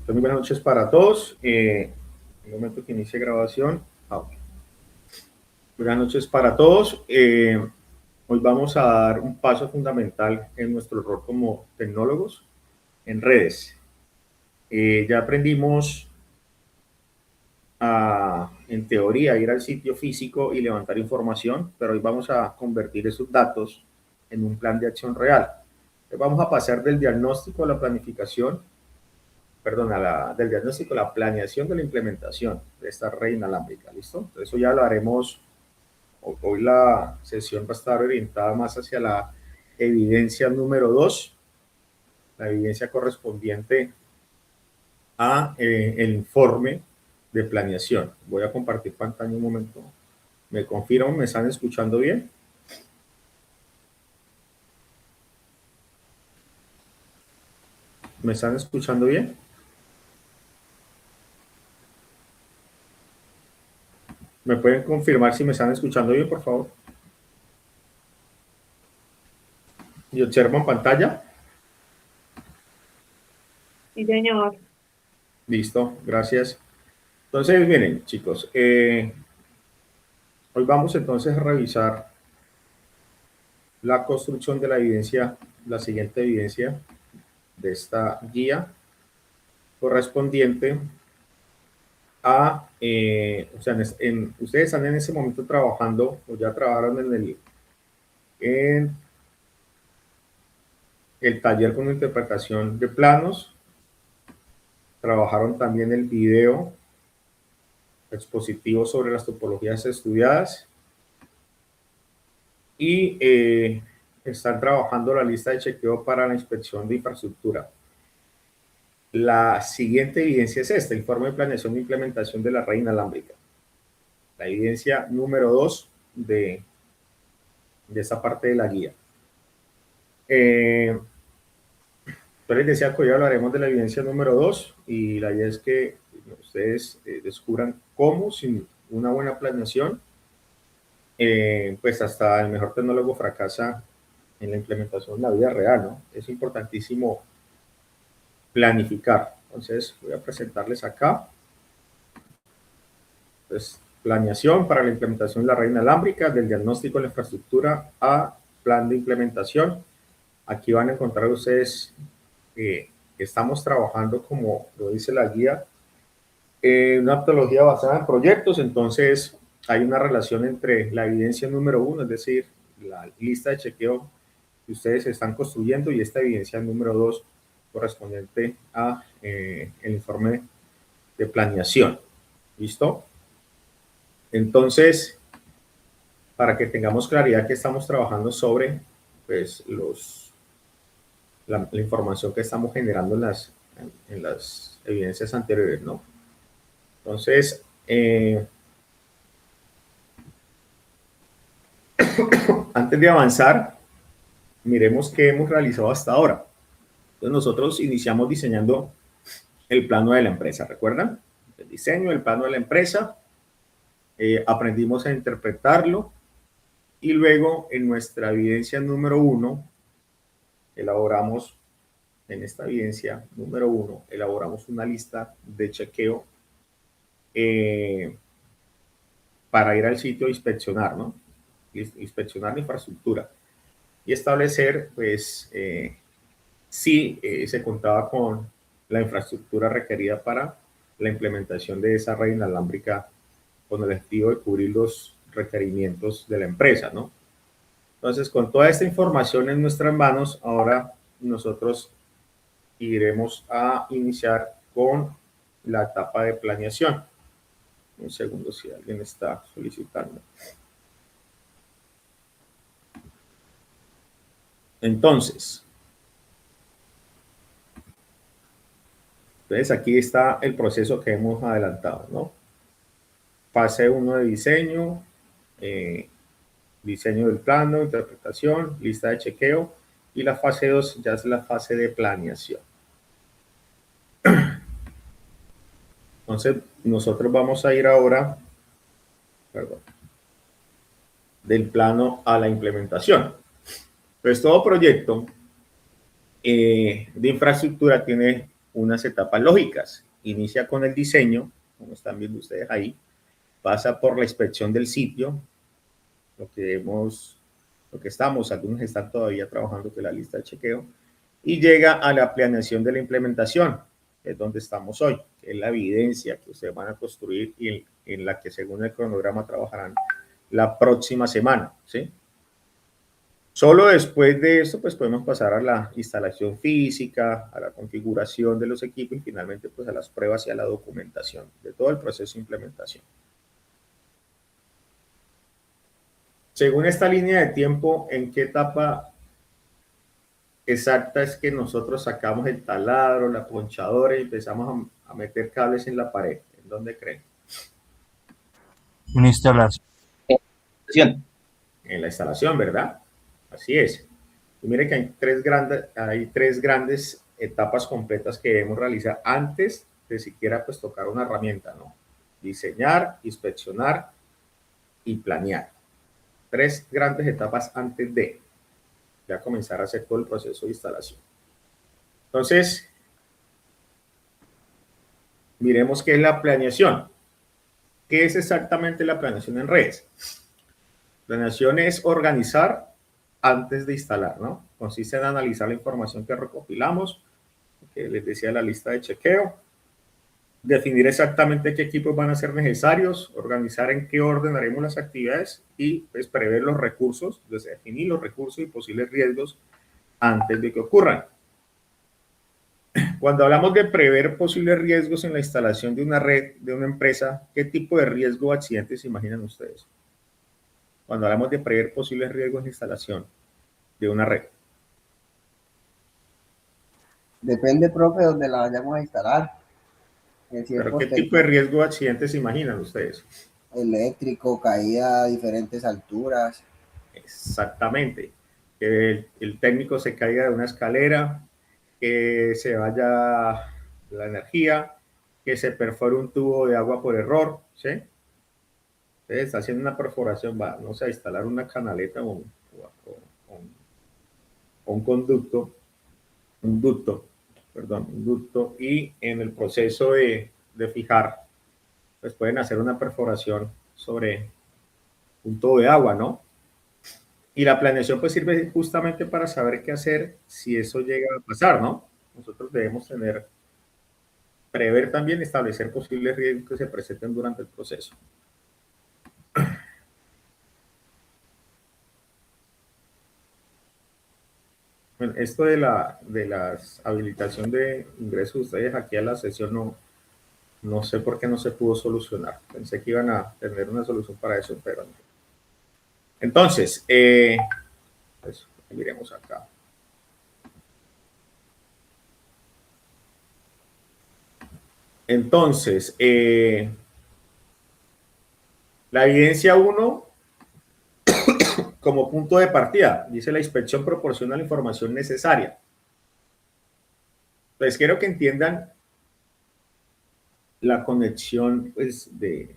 Muy buenas noches para todos. En el momento que inicie grabación. Okay. Buenas noches para todos. Hoy vamos a dar un paso fundamental en nuestro rol como tecnólogos en redes. Ya aprendimos en teoría, ir al sitio físico y levantar información, pero hoy vamos a convertir esos datos en un plan de acción real. Vamos a pasar del diagnóstico a la planificación, del diagnóstico, la planeación de la implementación de esta red inalámbrica, ¿listo? Entonces eso ya lo haremos, hoy la sesión va a estar orientada más hacia la evidencia número 2, la evidencia correspondiente a el informe de planeación. Voy a compartir pantalla un momento. ¿Me confirman? ¿Me están escuchando bien? ¿Me están escuchando bien? ¿Me pueden confirmar si me están escuchando bien, por favor? ¿Y observan pantalla? Sí, señor. Listo, gracias. Entonces, miren, chicos, hoy vamos entonces a revisar la construcción de la evidencia, la siguiente evidencia de esta guía correspondiente a, o sea, ustedes están en ese momento trabajando o ya trabajaron en el taller con interpretación de planos, trabajaron también el video expositivo sobre las topologías estudiadas y están trabajando la lista de chequeo para la inspección de infraestructura. La siguiente evidencia es esta, informe de planeación e implementación de la red inalámbrica. La evidencia número 2 de esta parte de la guía. Yo les decía que hoy hablaremos de la evidencia número 2 y la idea es que ustedes descubran cómo, sin una buena planeación, pues hasta el mejor tecnólogo fracasa en la implementación en la vida real, ¿no? Es importantísimo planificar. Entonces, voy a presentarles acá. Pues, planeación para la implementación de la red inalámbrica, del diagnóstico de la infraestructura a plan de implementación. Aquí van a encontrar ustedes que estamos trabajando, como lo dice la guía, una metodología basada en proyectos. Entonces, hay una relación entre la evidencia número 1, es decir, la lista de chequeo que ustedes están construyendo, y esta evidencia número 2 correspondiente a el informe de planeación. ¿Listo? Entonces, para que tengamos claridad que estamos trabajando sobre pues, la información que estamos generando en las evidencias anteriores, ¿no? Entonces, antes de avanzar, miremos qué hemos realizado hasta ahora. Entonces, nosotros iniciamos diseñando el plano de la empresa, ¿recuerdan? El diseño del plano de la empresa, aprendimos a interpretarlo y luego en nuestra evidencia número 1 elaboramos, en esta evidencia número 1, elaboramos una lista de chequeo para ir al sitio a inspeccionar, ¿no? Inspeccionar la infraestructura y establecer, pues, si se contaba con la infraestructura requerida para la implementación de esa red inalámbrica con el objetivo de cubrir los requerimientos de la empresa, ¿no? Entonces, con toda esta información en nuestras manos, ahora nosotros iremos a iniciar con la etapa de planeación. Un segundo, si alguien está solicitando. Entonces, aquí está el proceso que hemos adelantado, ¿no? Fase 1 de diseño, diseño del plano, interpretación, lista de chequeo, y la fase 2 ya es la fase de planeación. Entonces, nosotros vamos a ir ahora, perdón, del plano a la implementación. Pues todo proyecto de infraestructura tiene unas etapas lógicas. Inicia con el diseño, como están viendo ustedes ahí, pasa por la inspección del sitio, lo que estamos, algunos están todavía trabajando con la lista de chequeo, y llega a la planeación de la implementación, que es donde estamos hoy, que es la evidencia que ustedes van a construir y en la que según el cronograma trabajarán la próxima semana, ¿sí? Solo después de esto, pues podemos pasar a la instalación física, a la configuración de los equipos y finalmente pues a las pruebas y a la documentación de todo el proceso de implementación. Según esta línea de tiempo, ¿en qué etapa exacta es que nosotros sacamos el taladro, la ponchadora y empezamos a meter cables en la pared? ¿En dónde creen? Una instalación. En la instalación, ¿verdad? Así es. Y mire que hay tres grandes etapas completas que debemos realizar antes de siquiera pues tocar una herramienta, ¿no? Diseñar, inspeccionar y planear. Tres grandes etapas antes de ya comenzar a hacer todo el proceso de instalación. Entonces, miremos qué es la planeación. ¿Qué es exactamente la planeación en redes? Planeación es organizar antes de instalar, ¿no? Consiste en analizar la información que recopilamos, que les decía la lista de chequeo, definir exactamente qué equipos van a ser necesarios, organizar en qué orden haremos las actividades y pues, prever los recursos, definir los recursos y posibles riesgos antes de que ocurran. Cuando hablamos de prever posibles riesgos en la instalación de una red, de una empresa, ¿qué tipo de riesgo o accidentes se imaginan ustedes? Cuando hablamos de prever posibles riesgos de instalación de una red. Depende, profe, donde la vayamos a instalar. ¿Pero qué tipo de riesgo o accidentes se imaginan ustedes? Eléctrico, caída a diferentes alturas. Exactamente. Que el técnico se caiga de una escalera, que se vaya la energía, que se perfore un tubo de agua por error, ¿sí? Entonces está haciendo una perforación, va, no sé, a instalar una canaleta o un conducto, un ducto, y en el proceso de fijar, pues pueden hacer una perforación sobre un tubo de agua, ¿no? Y la planeación pues sirve justamente para saber qué hacer si eso llega a pasar, ¿no? Nosotros debemos prever también, establecer posibles riesgos que se presenten durante el proceso. Bueno, esto de la habilitación de ingresos de ustedes aquí a la sesión no sé por qué no se pudo solucionar. Pensé que iban a tener una solución para eso, pero no. Entonces, pues, miremos acá. Entonces, la evidencia 1 como punto de partida, dice la inspección proporciona la información necesaria. Entonces, quiero que entiendan la conexión pues, de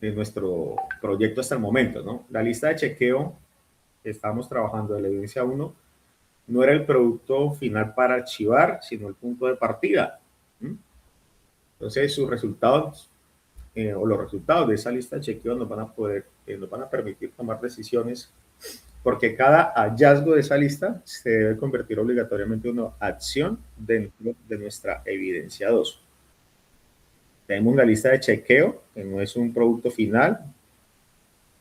nuestro proyecto hasta el momento, ¿no? La lista de chequeo que estamos trabajando de la evidencia 1 no era el producto final para archivar, sino el punto de partida. Entonces, sus resultados o los resultados de esa lista de chequeo nos van a permitir tomar decisiones, porque cada hallazgo de esa lista se debe convertir obligatoriamente en una acción dentro de nuestra evidencia 2. Tenemos la lista de chequeo, que no es un producto final.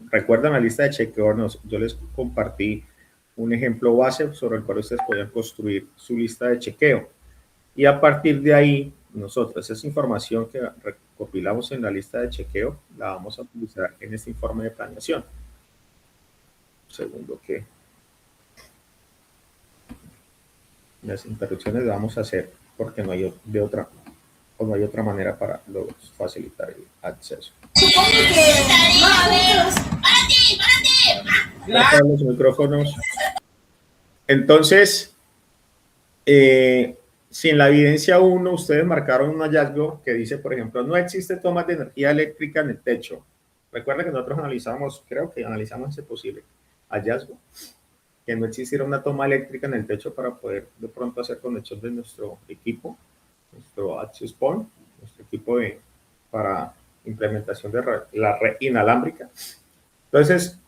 Recuerdan la lista de chequeo, yo les compartí un ejemplo base sobre el cual ustedes pueden construir su lista de chequeo. Y a partir de ahí, nosotros esa información que recopilamos en la lista de chequeo, la vamos a utilizar en este informe de planeación. Segundo que las interrupciones las vamos a hacer porque no hay otra manera para facilitar el acceso. Los micrófonos. Entonces, si en la evidencia 1 ustedes marcaron un hallazgo que dice, por ejemplo, no existe tomas de energía eléctrica en el techo. Recuerden que nosotros creo que analizamos ese posible hallazgo. que no existiera una toma eléctrica en el techo para poder de pronto hacer conexión de nuestro equipo, nuestro access point, nuestro equipo para implementación de la red inalámbrica. Entonces,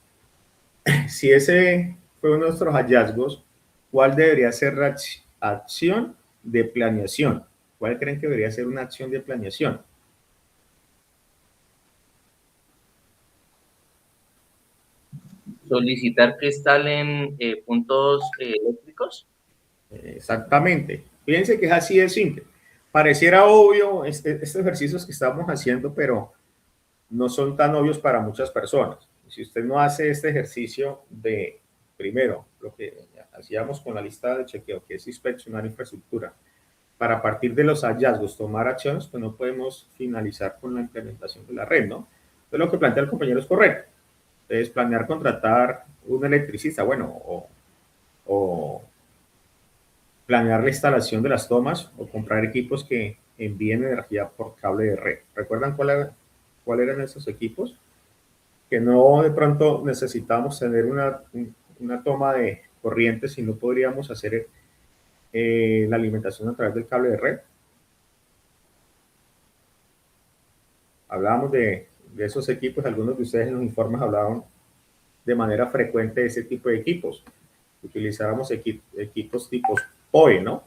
si ese fue uno de nuestros hallazgos, ¿cuál debería ser la acción de planeación? ¿Cuál creen que debería ser una acción de planeación? Solicitar que instalen puntos eléctricos. Exactamente. Fíjense que es así de simple. Pareciera obvio estos ejercicios que estamos haciendo, pero no son tan obvios para muchas personas. Si usted no hace este ejercicio de, primero, lo que hacíamos con la lista de chequeo, que es inspeccionar infraestructura, para partir de los hallazgos tomar acciones, pues no podemos finalizar con la implementación de la red, ¿no? Entonces lo que plantea el compañero es correcto. Es planear contratar un electricista, bueno, o planear la instalación de las tomas o comprar equipos que envíen energía por cable de red. ¿Recuerdan cuál eran esos equipos? Que no de pronto necesitamos tener una toma de corriente, si no podríamos hacer la alimentación a través del cable de red. Hablábamos de esos equipos, algunos de ustedes en los informes hablaban de manera frecuente de ese tipo de equipos. Utilizáramos equipos tipo POE, ¿no?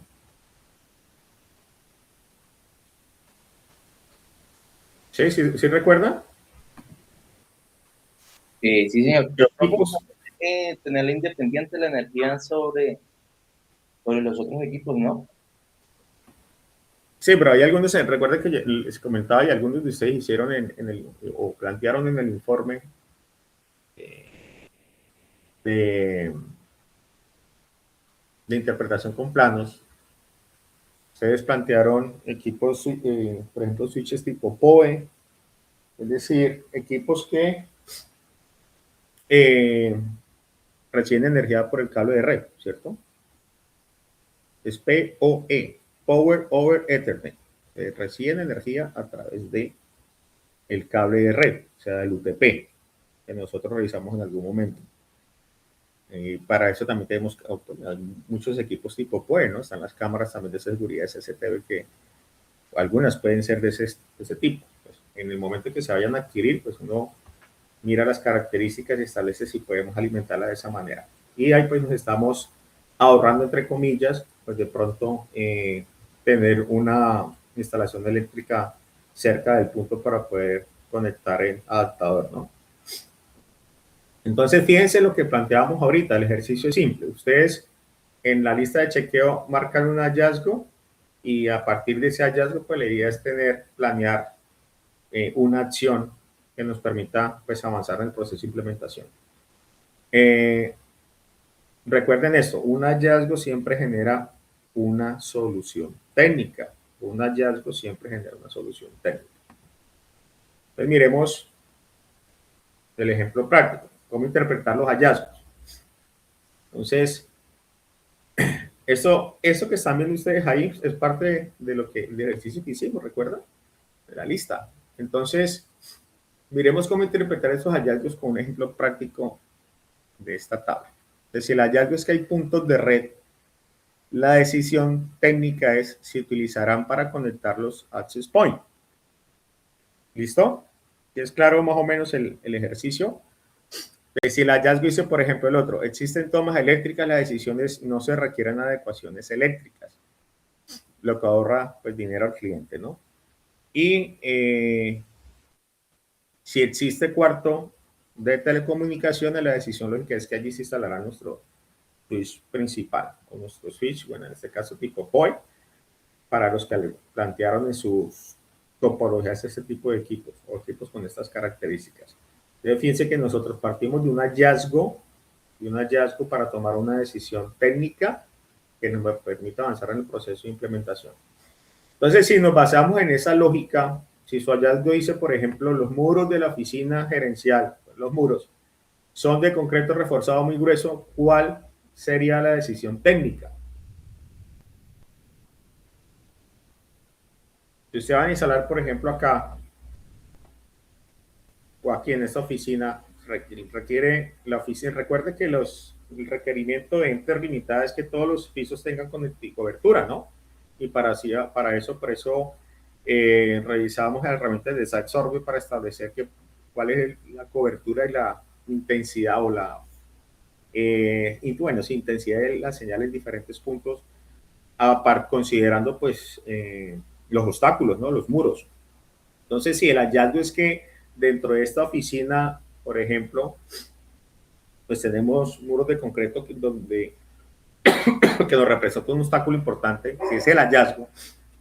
¿Sí? ¿Sí recuerdan? Sí, señor. ¿Qué equipos? Tenerla independiente la energía sobre los otros equipos, ¿no? Sí, pero hay algunos, recuerden que les comentaba y algunos de ustedes hicieron o plantearon en el informe de, de interpretación con planos. Ustedes plantearon equipos, por ejemplo, switches tipo POE, es decir, equipos que reciben energía por el cable de red, ¿cierto? Es POE, Power over Ethernet. Reciben energía a través de el cable de red, o sea, del UTP, que nosotros realizamos en algún momento. Para eso también tenemos muchos equipos tipo POE, ¿no? Están las cámaras también de seguridad CCTV que algunas pueden ser de ese tipo. Pues, en el momento que se vayan a adquirir, pues uno mira las características y establece si podemos alimentarla de esa manera. Y ahí pues nos estamos ahorrando, entre comillas, pues de pronto tener una instalación eléctrica cerca del punto para poder conectar el adaptador, ¿no? Entonces, fíjense lo que planteábamos ahorita, el ejercicio es simple. Ustedes en la lista de chequeo marcan un hallazgo y a partir de ese hallazgo, pues la idea es planear una acción que nos permita pues avanzar en el proceso de implementación. Recuerden esto, un hallazgo siempre genera una solución técnica. Un hallazgo siempre genera una solución técnica. Entonces miremos el ejemplo práctico, cómo interpretar los hallazgos. Entonces, eso que están viendo ustedes ahí es parte de del ejercicio que hicimos, ¿recuerdan? De la lista. Entonces, miremos cómo interpretar esos hallazgos con un ejemplo práctico de esta tabla. Entonces, si el hallazgo es que hay puntos de red, la decisión técnica es si utilizarán para conectar los access point. ¿Listo? ¿Es claro más o menos el ejercicio? Si el hallazgo dice, por ejemplo, el otro, existen tomas eléctricas, las decisiones no se requieren adecuaciones eléctricas, lo que ahorra pues dinero al cliente, ¿no? Y si existe cuarto de telecomunicaciones, la decisión lógica es que allí se instalará nuestro switch principal o nuestro switch, bueno, en este caso tipo POE, para los que le plantearon en sus topologías este tipo de equipos o equipos con estas características. Entonces, fíjense que nosotros partimos de un hallazgo para tomar una decisión técnica que nos permita avanzar en el proceso de implementación. Entonces, si nos basamos en esa lógica, si su hallazgo dice, por ejemplo, los muros de la oficina gerencial, los muros son de concreto reforzado muy grueso, ¿cuál sería la decisión técnica? Si usted va a instalar, por ejemplo, acá o aquí en esta oficina, requiere la oficina. Recuerde que los el requerimiento de ente limitada es que todos los pisos tengan cobertura, ¿no? Y para eso, por eso revisamos herramientas de Site Survey para establecer cuál es la cobertura y la intensidad o intensidad de la señal en diferentes puntos, considerando pues los obstáculos, ¿no? Los muros. Entonces, si el hallazgo es que dentro de esta oficina, por ejemplo, pues tenemos muros de concreto que nos representa un obstáculo importante, si es el hallazgo,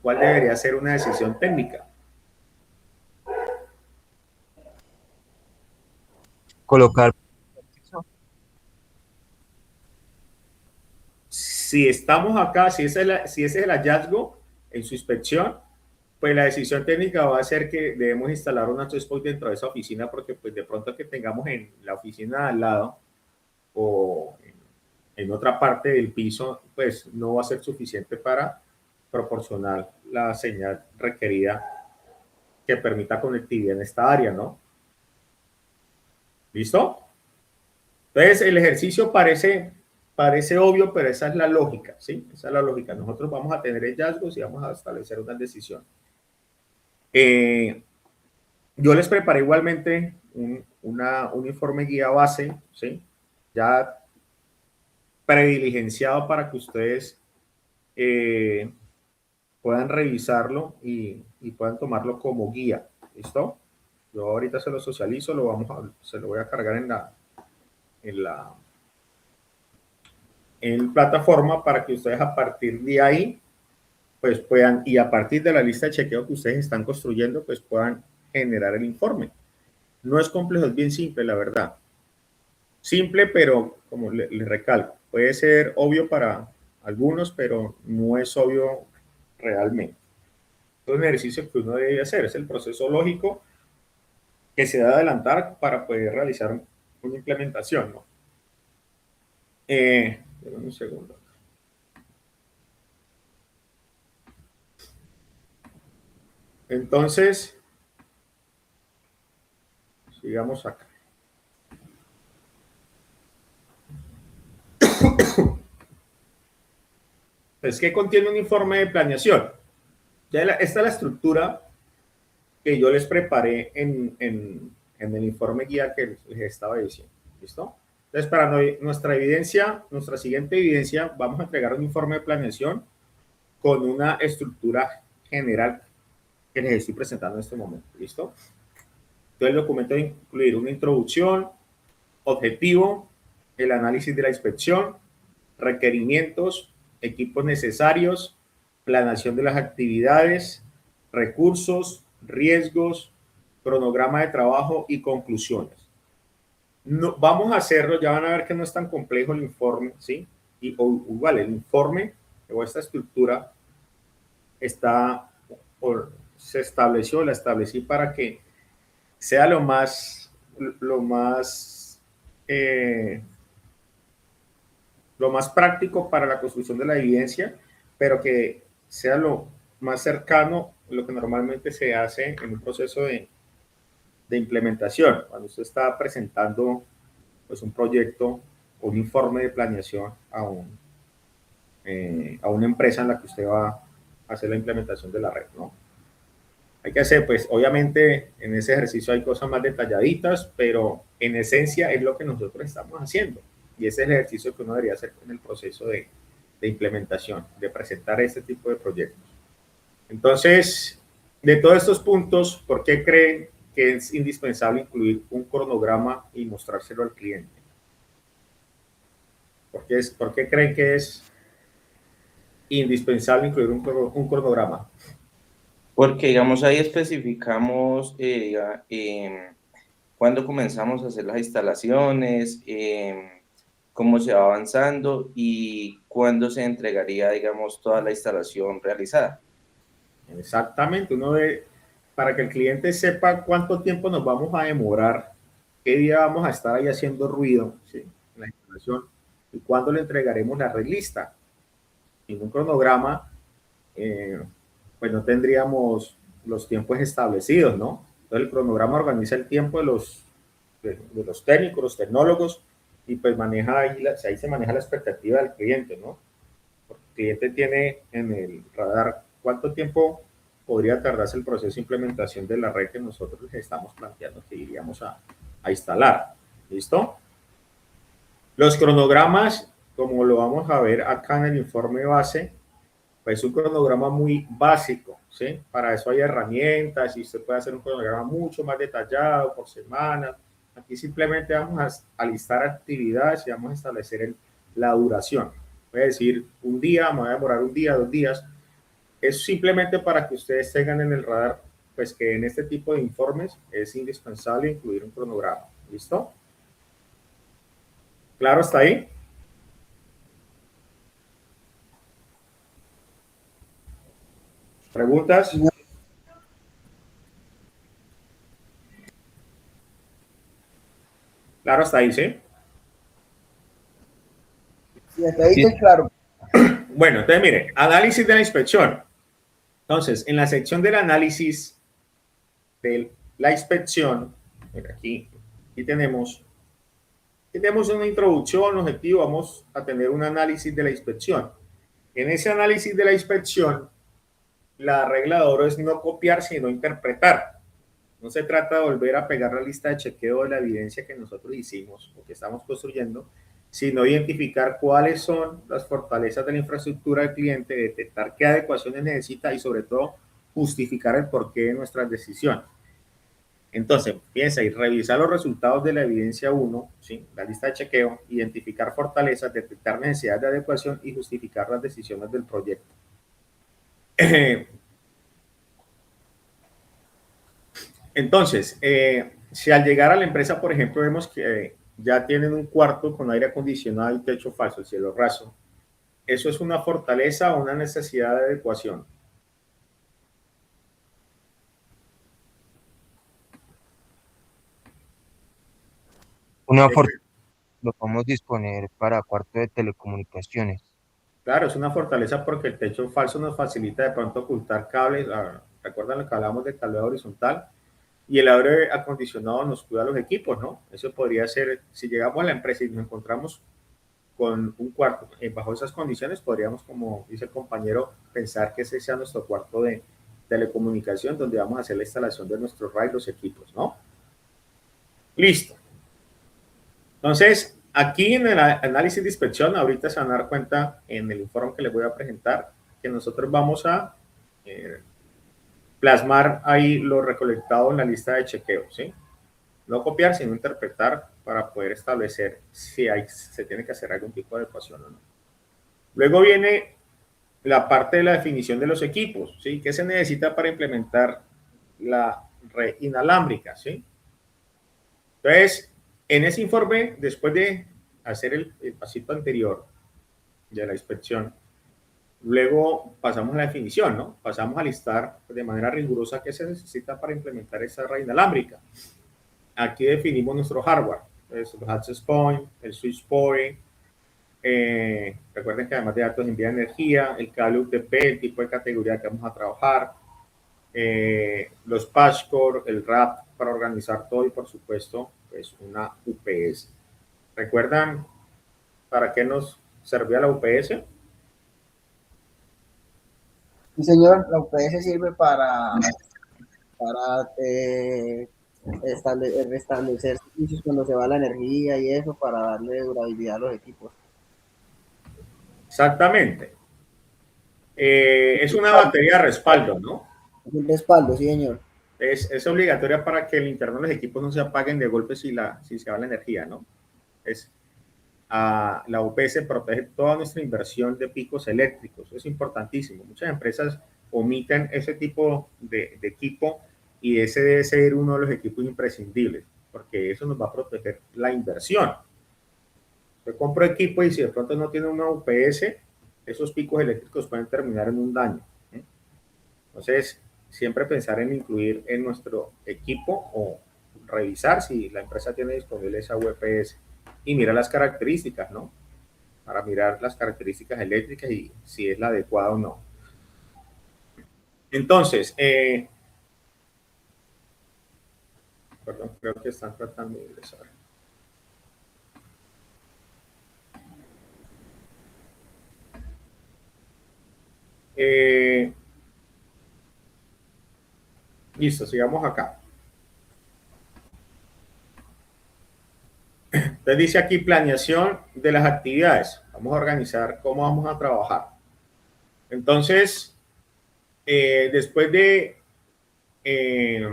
¿cuál debería ser una decisión técnica? Colocar. Si estamos acá, si ese es el hallazgo en su inspección, pues la decisión técnica va a ser que debemos instalar un access point dentro de esa oficina, porque pues de pronto que tengamos en la oficina al lado o en otra parte del piso, pues no va a ser suficiente para proporcionar la señal requerida que permita conectividad en esta área, ¿no? ¿Listo? Entonces, el ejercicio parece obvio, pero esa es la lógica, ¿sí? Esa es la lógica. Nosotros vamos a tener hallazgos y vamos a establecer una decisión. Yo les preparé igualmente un informe guía base, ¿sí? Ya prediligenciado para que ustedes puedan revisarlo y puedan tomarlo como guía. ¿Listo? Yo ahorita se lo socializo, se lo voy a cargar en plataforma para que ustedes a partir de ahí pues puedan, y a partir de la lista de chequeo que ustedes están construyendo, pues puedan generar el informe. No es complejo, es bien simple, la verdad. Simple, pero como les recalco, puede ser obvio para algunos, pero no es obvio realmente. Es un ejercicio que uno debe hacer, es el proceso lógico que se debe adelantar para poder realizar una implementación, ¿no? Un segundo. Entonces, sigamos acá. Pues, ¿qué contiene un informe de planeación? Esta es la estructura que yo les preparé en el informe guía que les estaba diciendo. ¿Listo? Entonces, para nuestra siguiente evidencia, vamos a entregar un informe de planeación con una estructura general que les estoy presentando en este momento. ¿Listo? Entonces, el documento debe incluir una introducción, objetivo, el análisis de la inspección, requerimientos, equipos necesarios, planeación de las actividades, recursos, riesgos, cronograma de trabajo y conclusiones. No, vamos a hacerlo, ya van a ver que no es tan complejo el informe, ¿sí? Igual, el informe o esta estructura se estableció, la establecí para que sea lo más práctico para la construcción de la evidencia, pero que sea lo más cercano a lo que normalmente se hace en un proceso de implementación, cuando usted está presentando pues, un proyecto o un informe de planeación a una empresa en la que usted va a hacer la implementación de la red, ¿no? Hay que hacer, pues, obviamente, en ese ejercicio hay cosas más detalladitas, pero en esencia es lo que nosotros estamos haciendo. Y ese es el ejercicio que uno debería hacer en el proceso de implementación, de presentar este tipo de proyectos. Entonces, de todos estos puntos, ¿por qué creen que es indispensable incluir un cronograma y mostrárselo al cliente? ¿Por qué creen que es indispensable incluir un cronograma? Porque, digamos, ahí especificamos cuándo comenzamos a hacer las instalaciones, cómo se va avanzando y cuándo se entregaría, digamos, toda la instalación realizada. Exactamente, para que el cliente sepa cuánto tiempo nos vamos a demorar, qué día vamos a estar ahí haciendo ruido, ¿sí? En la instalación, y cuándo le entregaremos la red lista. En un cronograma, pues no tendríamos los tiempos establecidos, ¿no? Entonces el cronograma organiza el tiempo de los técnicos, los tecnólogos, y pues maneja ahí, ahí se maneja la expectativa del cliente, ¿no? Porque el cliente tiene en el radar cuánto tiempo podría tardarse el proceso de implementación de la red que nosotros les estamos planteando que iríamos a instalar. ¿Listo? Los cronogramas, como lo vamos a ver acá en el informe base, pues un cronograma muy básico, ¿sí? Para eso hay herramientas y usted puede hacer un cronograma mucho más detallado por semana. Aquí simplemente vamos a listar actividades y vamos a establecer la duración. Voy a decir un día, me voy a demorar un día, 2 días. Es simplemente para que ustedes tengan en el radar, pues que en este tipo de informes es indispensable incluir un cronograma. ¿Listo? ¿Claro hasta ahí? ¿Preguntas? Claro hasta ahí, ¿sí? Sí, hasta ahí estoy claro. Bueno, entonces mire, análisis de la inspección. Entonces, en la sección del análisis de la inspección, mira, aquí tenemos una introducción, objetivo, vamos a tener un análisis de la inspección. En ese análisis de la inspección, la regla de oro es no copiar, sino interpretar. No se trata de volver a pegar la lista de chequeo de la evidencia que nosotros hicimos o que estamos construyendo, sino identificar cuáles son las fortalezas de la infraestructura del cliente, detectar qué adecuaciones necesita y sobre todo justificar el porqué de nuestras decisiones. Entonces, piensa y revisar los resultados de la evidencia 1, ¿sí? La lista de chequeo, identificar fortalezas, detectar necesidades de adecuación y justificar las decisiones del proyecto. Entonces, si al llegar a la empresa, por ejemplo, vemos que ya tienen un cuarto con aire acondicionado y techo falso, cielo raso, ¿eso es una fortaleza o una necesidad de adecuación? Una fortaleza lo podemos disponer para cuarto de telecomunicaciones. Claro, es una fortaleza porque el techo falso nos facilita de pronto ocultar cables. ¿Recuerdan lo que hablamos de cableado horizontal? Y el aire acondicionado nos cuida los equipos, ¿no? Eso podría ser, si llegamos a la empresa y nos encontramos con un cuarto bajo esas condiciones, podríamos, como dice el compañero, pensar que ese sea nuestro cuarto de telecomunicación donde vamos a hacer la instalación de nuestros RAID, los equipos, ¿no? Listo. Entonces, aquí en el análisis de inspección, ahorita se van a dar cuenta en el informe que les voy a presentar que nosotros vamos a plasmar ahí lo recolectado en la lista de chequeo, ¿sí? No copiar, sino interpretar para poder establecer si se tiene que hacer algún tipo de adecuación o no. Luego viene la parte de la definición de los equipos, ¿sí? ¿Qué se necesita para implementar la red inalámbrica, ¿sí? Entonces, en ese informe, después de hacer el pasito anterior de la inspección, luego pasamos a la definición, ¿no? Pasamos a listar de manera rigurosa qué se necesita para implementar esa red inalámbrica. Aquí definimos nuestro hardware, los access point, el switch point, recuerden que además de datos envía energía, el cable UTP, el tipo de categoría que vamos a trabajar, los patch core, el RAP para organizar todo y por supuesto pues una UPS. ¿Recuerdan para qué nos servía la UPS? Sí, señor, la UPS sirve para restablecer servicios cuando se va la energía y eso, para darle durabilidad a los equipos. Exactamente. Es una batería de respaldo, ¿no? Es un respaldo, sí, señor. Es obligatoria para que el interno de los equipos no se apaguen de golpe si se va la energía, ¿no? La UPS protege toda nuestra inversión de picos eléctricos. Es importantísimo. Muchas empresas omiten ese tipo de equipo y ese debe ser uno de los equipos imprescindibles porque eso nos va a proteger la inversión. Yo compro equipo y si de pronto no tiene una UPS, esos picos eléctricos pueden terminar en un daño. Entonces, siempre pensar en incluir en nuestro equipo o revisar si la empresa tiene disponible esa UPS y mirar las características, ¿no? Para mirar las características eléctricas y si es la adecuada o no. Entonces, perdón, creo que están tratando de ingresar. Listo, sigamos acá. Entonces dice aquí planeación de las actividades. Vamos a organizar cómo vamos a trabajar. Entonces, después de, eh,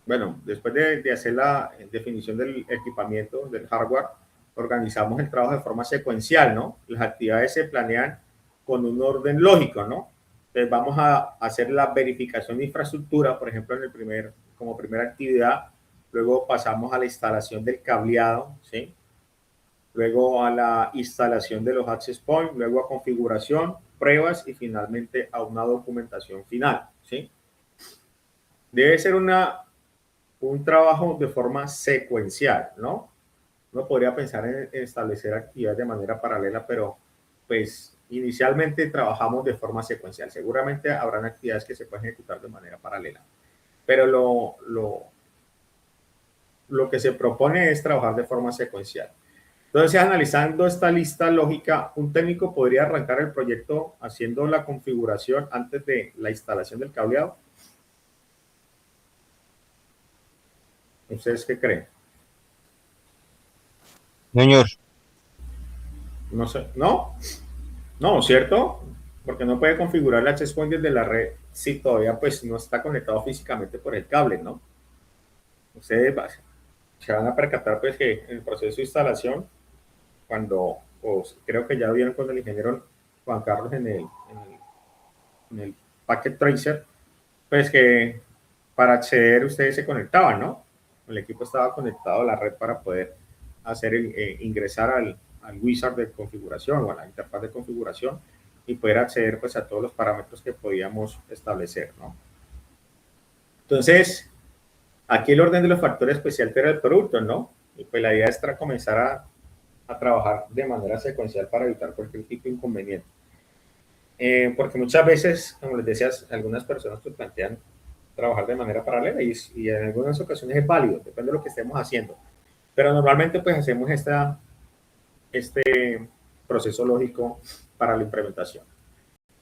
bueno, después de hacer la definición del equipamiento, del hardware, organizamos el trabajo de forma secuencial, ¿no? Las actividades se planean con un orden lógico, ¿no? Entonces vamos a hacer la verificación de infraestructura, por ejemplo, como primera actividad. Luego pasamos a la instalación del cableado, ¿sí? Luego a la instalación de los access points, luego a configuración, pruebas y finalmente a una documentación final, ¿sí? Debe ser un trabajo de forma secuencial, ¿no? Uno podría pensar en establecer actividades de manera paralela, pero pues inicialmente trabajamos de forma secuencial. Seguramente habrán actividades que se pueden ejecutar de manera paralela, pero lo que se propone es trabajar de forma secuencial. Entonces, analizando esta lista lógica, un técnico podría arrancar el proyecto haciendo la configuración antes de la instalación del cableado. ¿Ustedes qué creen? Señor, No sé, ¿no? No, ¿cierto? Porque no puede configurar el access point desde la red si todavía pues no está conectado físicamente por el cable, ¿no? Ustedes se van a percatar pues que en el proceso de instalación, cuando, pues, creo que ya vieron con el ingeniero Juan Carlos en el Packet Tracer, pues que para acceder ustedes se conectaban, ¿no? El equipo estaba conectado a la red para poder ingresar al wizard de configuración o a la interfaz de configuración y poder acceder pues a todos los parámetros que podíamos establecer, ¿no? Entonces, aquí el orden de los factores pues se altera el producto, ¿no? Y pues la idea es comenzar a trabajar de manera secuencial para evitar cualquier tipo de inconveniente. Porque muchas veces, como les decías, algunas personas pues plantean trabajar de manera paralela y en algunas ocasiones es válido, depende de lo que estemos haciendo. Pero normalmente pues hacemos este proceso lógico para la implementación.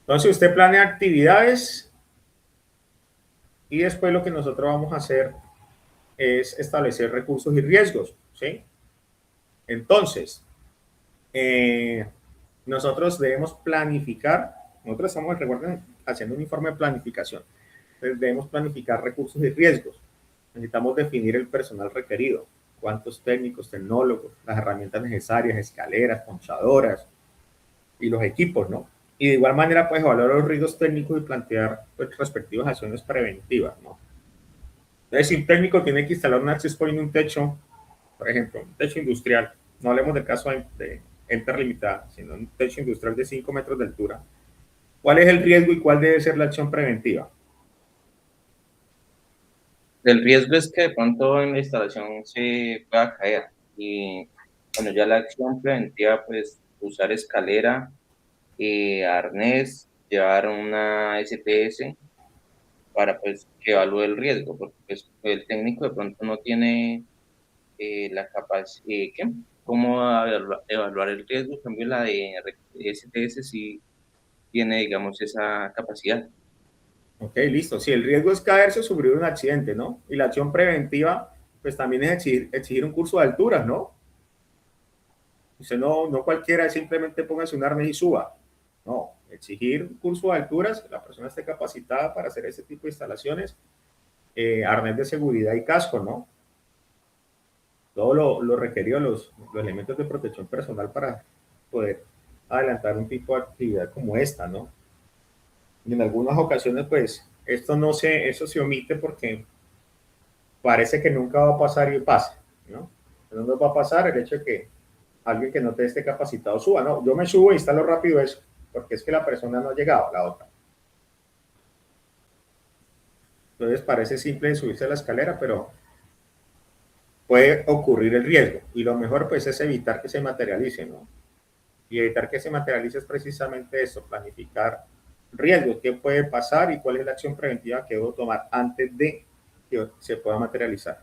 Entonces usted planea actividades y después lo que nosotros vamos a hacer es establecer recursos y riesgos, ¿sí? Entonces, nosotros debemos planificar, nosotros estamos, recuerden, haciendo un informe de planificación. Entonces debemos planificar recursos y riesgos. Necesitamos definir el personal requerido, cuántos técnicos, tecnólogos, las herramientas necesarias, escaleras, ponchadoras y los equipos, ¿no? Y de igual manera, pues evaluar los riesgos técnicos y plantear pues, respectivas acciones preventivas, ¿no? Entonces, si un técnico tiene que instalar un access point en un techo, por ejemplo, un techo industrial, no hablemos del caso de Enter limitada, sino un techo industrial de 5 metros de altura, ¿cuál es el riesgo y cuál debe ser la acción preventiva? El riesgo es que de pronto en la instalación se pueda caer y bueno, ya la acción preventiva, pues usar escalera, arnés, llevar una SPS para pues que evalúe el riesgo, porque pues, el técnico de pronto no tiene la capacidad, ¿qué? ¿Cómo evaluar el riesgo? En cambio la de SPS sí tiene, digamos, esa capacidad. Ok, listo. Si el riesgo es caerse o sufrir un accidente, ¿no? Y la acción preventiva, pues también es exigir un curso de alturas, ¿no? Usted no cualquiera simplemente póngase un arnés y suba. No, exigir un curso de alturas, que la persona esté capacitada para hacer ese tipo de instalaciones, arnés de seguridad y casco, ¿no? Todo lo requerido, los elementos de protección personal para poder adelantar un tipo de actividad como esta, ¿no? Y en algunas ocasiones, pues, eso se omite porque parece que nunca va a pasar y pasa, ¿no? No nos va a pasar el hecho de que alguien que no te esté capacitado suba, ¿no? Yo me subo e instalo rápido eso, porque es que la persona no ha llegado, la otra. Entonces parece simple subirse a la escalera, pero puede ocurrir el riesgo. Y lo mejor, pues, es evitar que se materialice, ¿no? Y evitar que se materialice es precisamente eso, planificar riesgos, qué puede pasar y cuál es la acción preventiva que debo tomar antes de que se pueda materializar.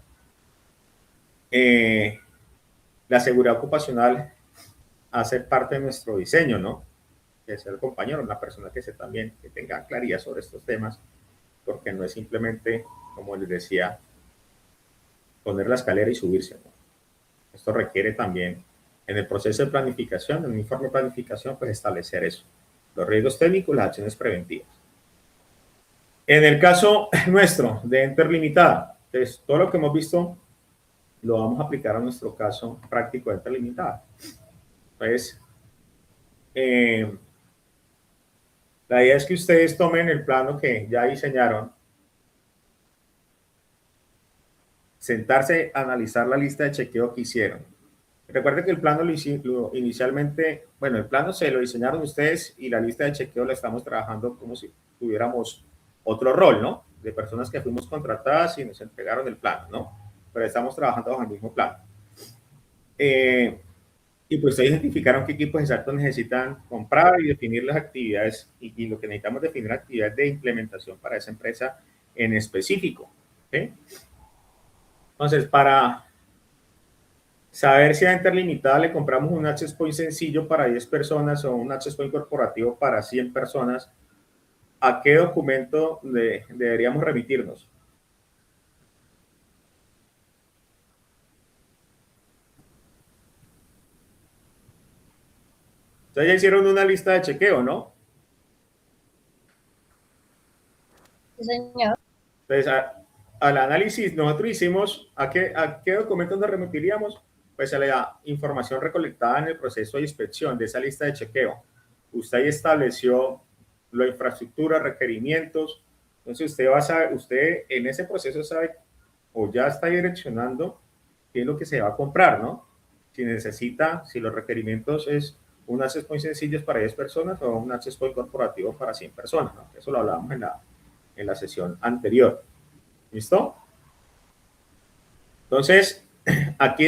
La seguridad ocupacional hace parte de nuestro diseño, ¿no? que sea el compañero, una persona que se también que tenga claridad sobre estos temas, porque no es simplemente, como les decía, poner la escalera y subirse, ¿no? Esto requiere también, en el proceso de planificación, en un informe de planificación, pues establecer eso, los riesgos técnicos, las acciones preventivas. En el caso nuestro de Enter Limitada, pues todo lo que hemos visto lo vamos a aplicar a nuestro caso práctico de Enter Limitada. Pues, la idea es que ustedes tomen el plano que ya diseñaron, sentarse a analizar la lista de chequeo que hicieron. Recuerden que el plano inicialmente, bueno, el plano se lo diseñaron ustedes y la lista de chequeo la estamos trabajando como si tuviéramos otro rol, ¿no? De personas que fuimos contratadas y nos entregaron el plano, ¿no? Pero estamos trabajando bajo el mismo plano. Y pues ustedes identificaron qué equipos exactos necesitan comprar y definir las actividades y lo que necesitamos definir actividades de implementación para esa empresa en específico. ¿Okay? Entonces, para saber si a Enter Limitada le compramos un access point sencillo para 10 personas o un access point corporativo para 100 personas, ¿a qué documento deberíamos remitirnos? Ustedes ya hicieron una lista de chequeo, ¿no? Sí, señor. Entonces, al análisis, nosotros hicimos, ¿a qué documentos nos remitiríamos? Pues a la información recolectada en el proceso de inspección de esa lista de chequeo. Usted ahí estableció la infraestructura, requerimientos. Entonces, usted en ese proceso sabe o ya está direccionando qué es lo que se va a comprar, ¿no? Si necesita, si los requerimientos es un access point sencillo para 10 personas o un access point corporativo para 100 personas, ¿no? Eso lo hablábamos en la sesión anterior. ¿Listo? Entonces, aquí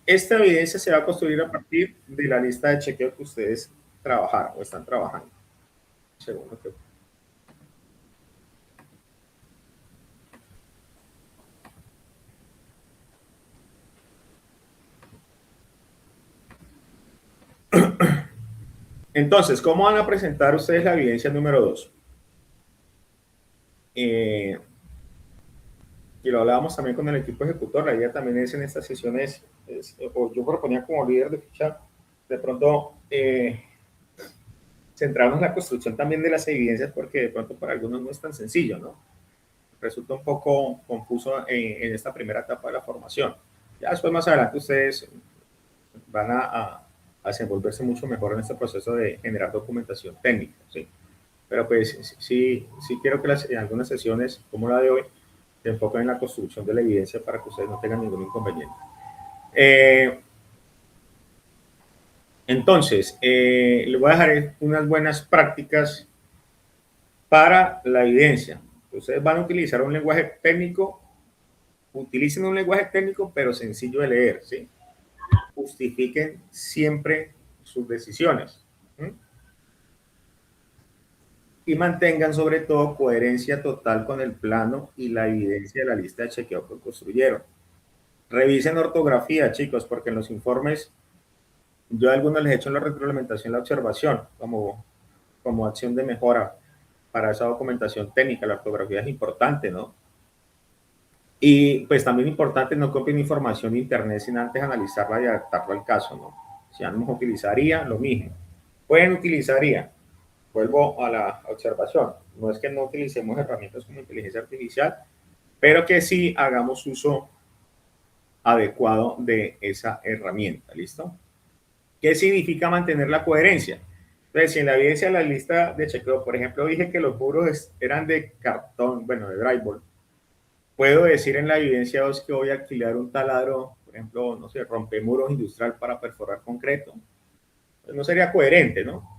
esta evidencia se va a construir a partir de la lista de chequeo que ustedes trabajaron o están trabajando. Segundo que... Entonces, ¿cómo van a presentar ustedes la evidencia número 2? Y lo hablábamos también con el equipo ejecutor, la idea también es en estas sesiones, o yo proponía como líder de ficha, de pronto centrarnos en la construcción también de las evidencias, porque de pronto para algunos no es tan sencillo, ¿no? Resulta un poco confuso en esta primera etapa de la formación. Ya después, más adelante, ustedes van a desenvolverse mucho mejor en este proceso de generar documentación técnica, ¿sí? Pero pues sí quiero que en algunas sesiones, como la de hoy, se enfoquen en la construcción de la evidencia para que ustedes no tengan ningún inconveniente. Entonces, les voy a dejar unas buenas prácticas para la evidencia. Ustedes van a utilizar un lenguaje técnico, utilicen un lenguaje técnico, pero sencillo de leer, ¿sí? Justifiquen siempre sus decisiones. ¿Sí? Y mantengan sobre todo coherencia total con el plano y la evidencia de la lista de chequeo que construyeron. Revisen ortografía, chicos, porque en los informes yo a algunos les he hecho en la retroalimentación la observación como acción de mejora para esa documentación técnica. La ortografía es importante, ¿no? Y pues también importante, no copien información de internet sin antes analizarla y adaptarla al caso, ¿no? Si vamos a utilizaría, lo mismo. Pueden utilizaría. Vuelvo a la observación. No es que no utilicemos herramientas como inteligencia artificial, pero que sí hagamos uso adecuado de esa herramienta. ¿Listo? ¿Qué significa mantener la coherencia? Entonces, si en la evidencia de la lista de chequeo, por ejemplo, dije que los muros eran de cartón, bueno, de drywall, puedo decir en la evidencia 2 que voy a alquilar un taladro, por ejemplo, no sé, rompemuros industrial para perforar concreto. Pues no sería coherente, ¿no?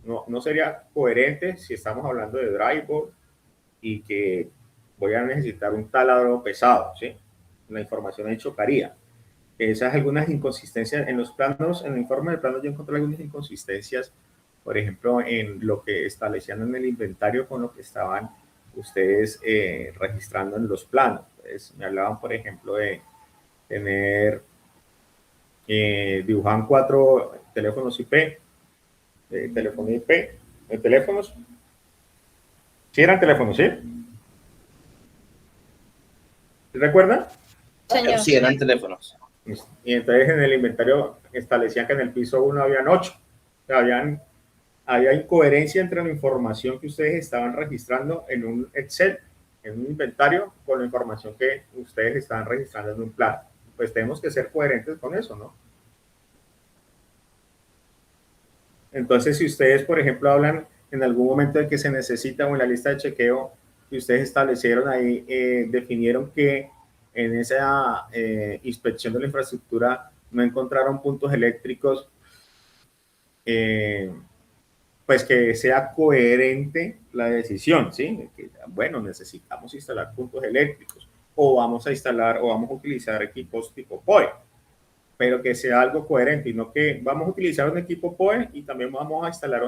No sería coherente si estamos hablando de drywall y que voy a necesitar un taladro pesado, ¿sí? La información ahí chocaría. Esas algunas inconsistencias en los planos, en el informe de planos yo encontré algunas inconsistencias, por ejemplo, en lo que establecían en el inventario con lo que estaban ustedes registrando en los planos. Pues, me hablaban, por ejemplo, de tener, dibujaban 4 teléfonos IP de telefonía IP, de teléfonos. ¿Sí eran teléfonos, sí? ¿Recuerdan? Señor. Sí, eran teléfonos. Y entonces en el inventario establecían que en el piso 1 habían 8. O sea, había incoherencia entre la información que ustedes estaban registrando en un Excel, en un inventario, con la información que ustedes estaban registrando en un plan. Pues tenemos que ser coherentes con eso, ¿no? Entonces, si ustedes, por ejemplo, hablan en algún momento de que se necesita o en la lista de chequeo que ustedes establecieron ahí, definieron que en esa inspección de la infraestructura no encontraron puntos eléctricos, pues que sea coherente la decisión, ¿sí? Que, bueno, necesitamos instalar puntos eléctricos o vamos a instalar o vamos a utilizar equipos tipo POE, pero que sea algo coherente y no que vamos a utilizar un equipo POE y también vamos a instalar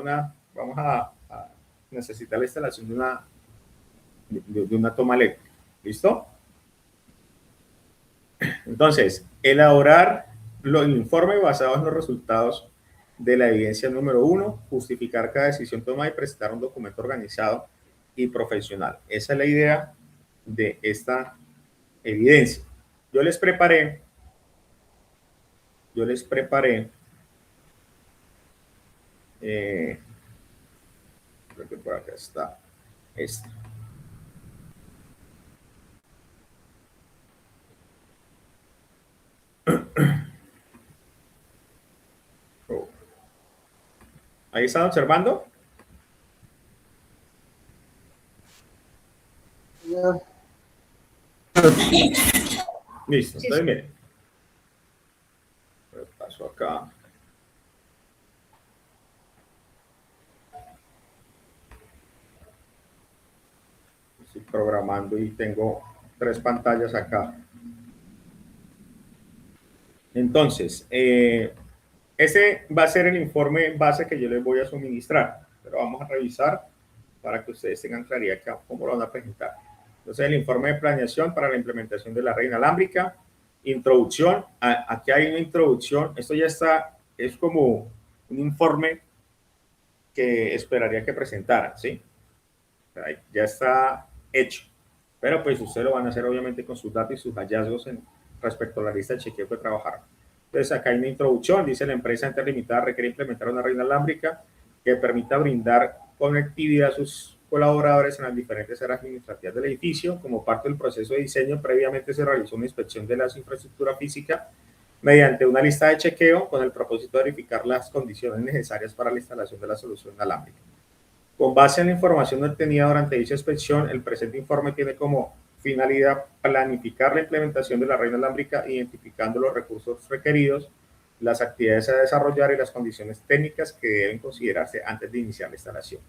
vamos a necesitar la instalación de una toma eléctrica. ¿Listo? Entonces, elaborar el informe basado en los resultados de la evidencia número 1, justificar cada decisión tomada y presentar un documento organizado y profesional. Esa es la idea de esta evidencia. Yo les preparé, creo que por acá está esto. ¿Ahí están observando? Señor. Listo, Sí, entonces sí. miren. Paso acá. Estoy programando y tengo 3 pantallas acá. Entonces, ese va a ser el informe base que yo les voy a suministrar, pero vamos a revisar para que ustedes tengan claridad de cómo lo van a presentar. Entonces, el informe de planeación para la implementación de la red inalámbrica, introducción, aquí hay una introducción, esto ya está, es como un informe que esperaría que presentaran, ¿sí? Ya está hecho, pero pues ustedes lo van a hacer obviamente con sus datos y sus hallazgos respecto a la lista de chequeo que trabajaron. Entonces acá hay una introducción, dice la empresa interlimitada requiere implementar una red inalámbrica que permita brindar conectividad a sus colaboradores en las diferentes áreas administrativas del edificio. Como parte del proceso de diseño, previamente se realizó una inspección de las infraestructuras físicas mediante una lista de chequeo con el propósito de verificar las condiciones necesarias para la instalación de la solución inalámbrica. Con base en la información obtenida durante dicha inspección, el presente informe tiene como finalidad planificar la implementación de la red inalámbrica, identificando los recursos requeridos, las actividades a desarrollar y las condiciones técnicas que deben considerarse antes de iniciar la instalación.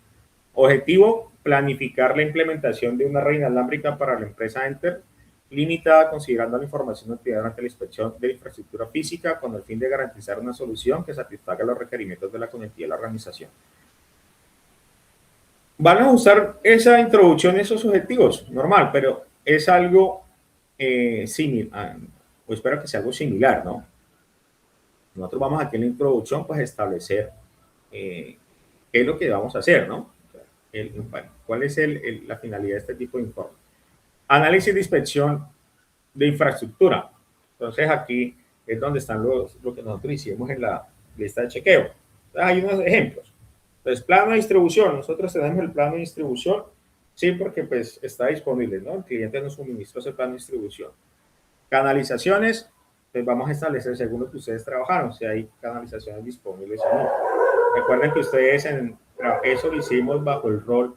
Objetivo, planificar la implementación de una red inalámbrica para la empresa Enter, limitada considerando la información obtenida durante la inspección de la infraestructura física con el fin de garantizar una solución que satisfaga los requerimientos de la conectividad de la organización. Van a usar esa introducción, esos objetivos, normal, pero es algo similar, o espero que sea algo similar, ¿no? Nosotros vamos aquí en la introducción, pues, a establecer qué es lo que vamos a hacer, ¿no? ¿Cuál es la finalidad de este tipo de informe? Análisis de inspección de infraestructura. Entonces, aquí es donde están lo que nosotros hicimos en la lista de chequeo. Entonces, hay unos ejemplos. Pues plano de distribución, nosotros tenemos el plano de distribución, sí, porque pues está disponible, ¿no? El cliente nos suministró ese plano de distribución. Canalizaciones, pues vamos a establecer según lo que ustedes trabajaron, si hay canalizaciones disponibles o no. Recuerden que ustedes eso lo hicimos bajo el rol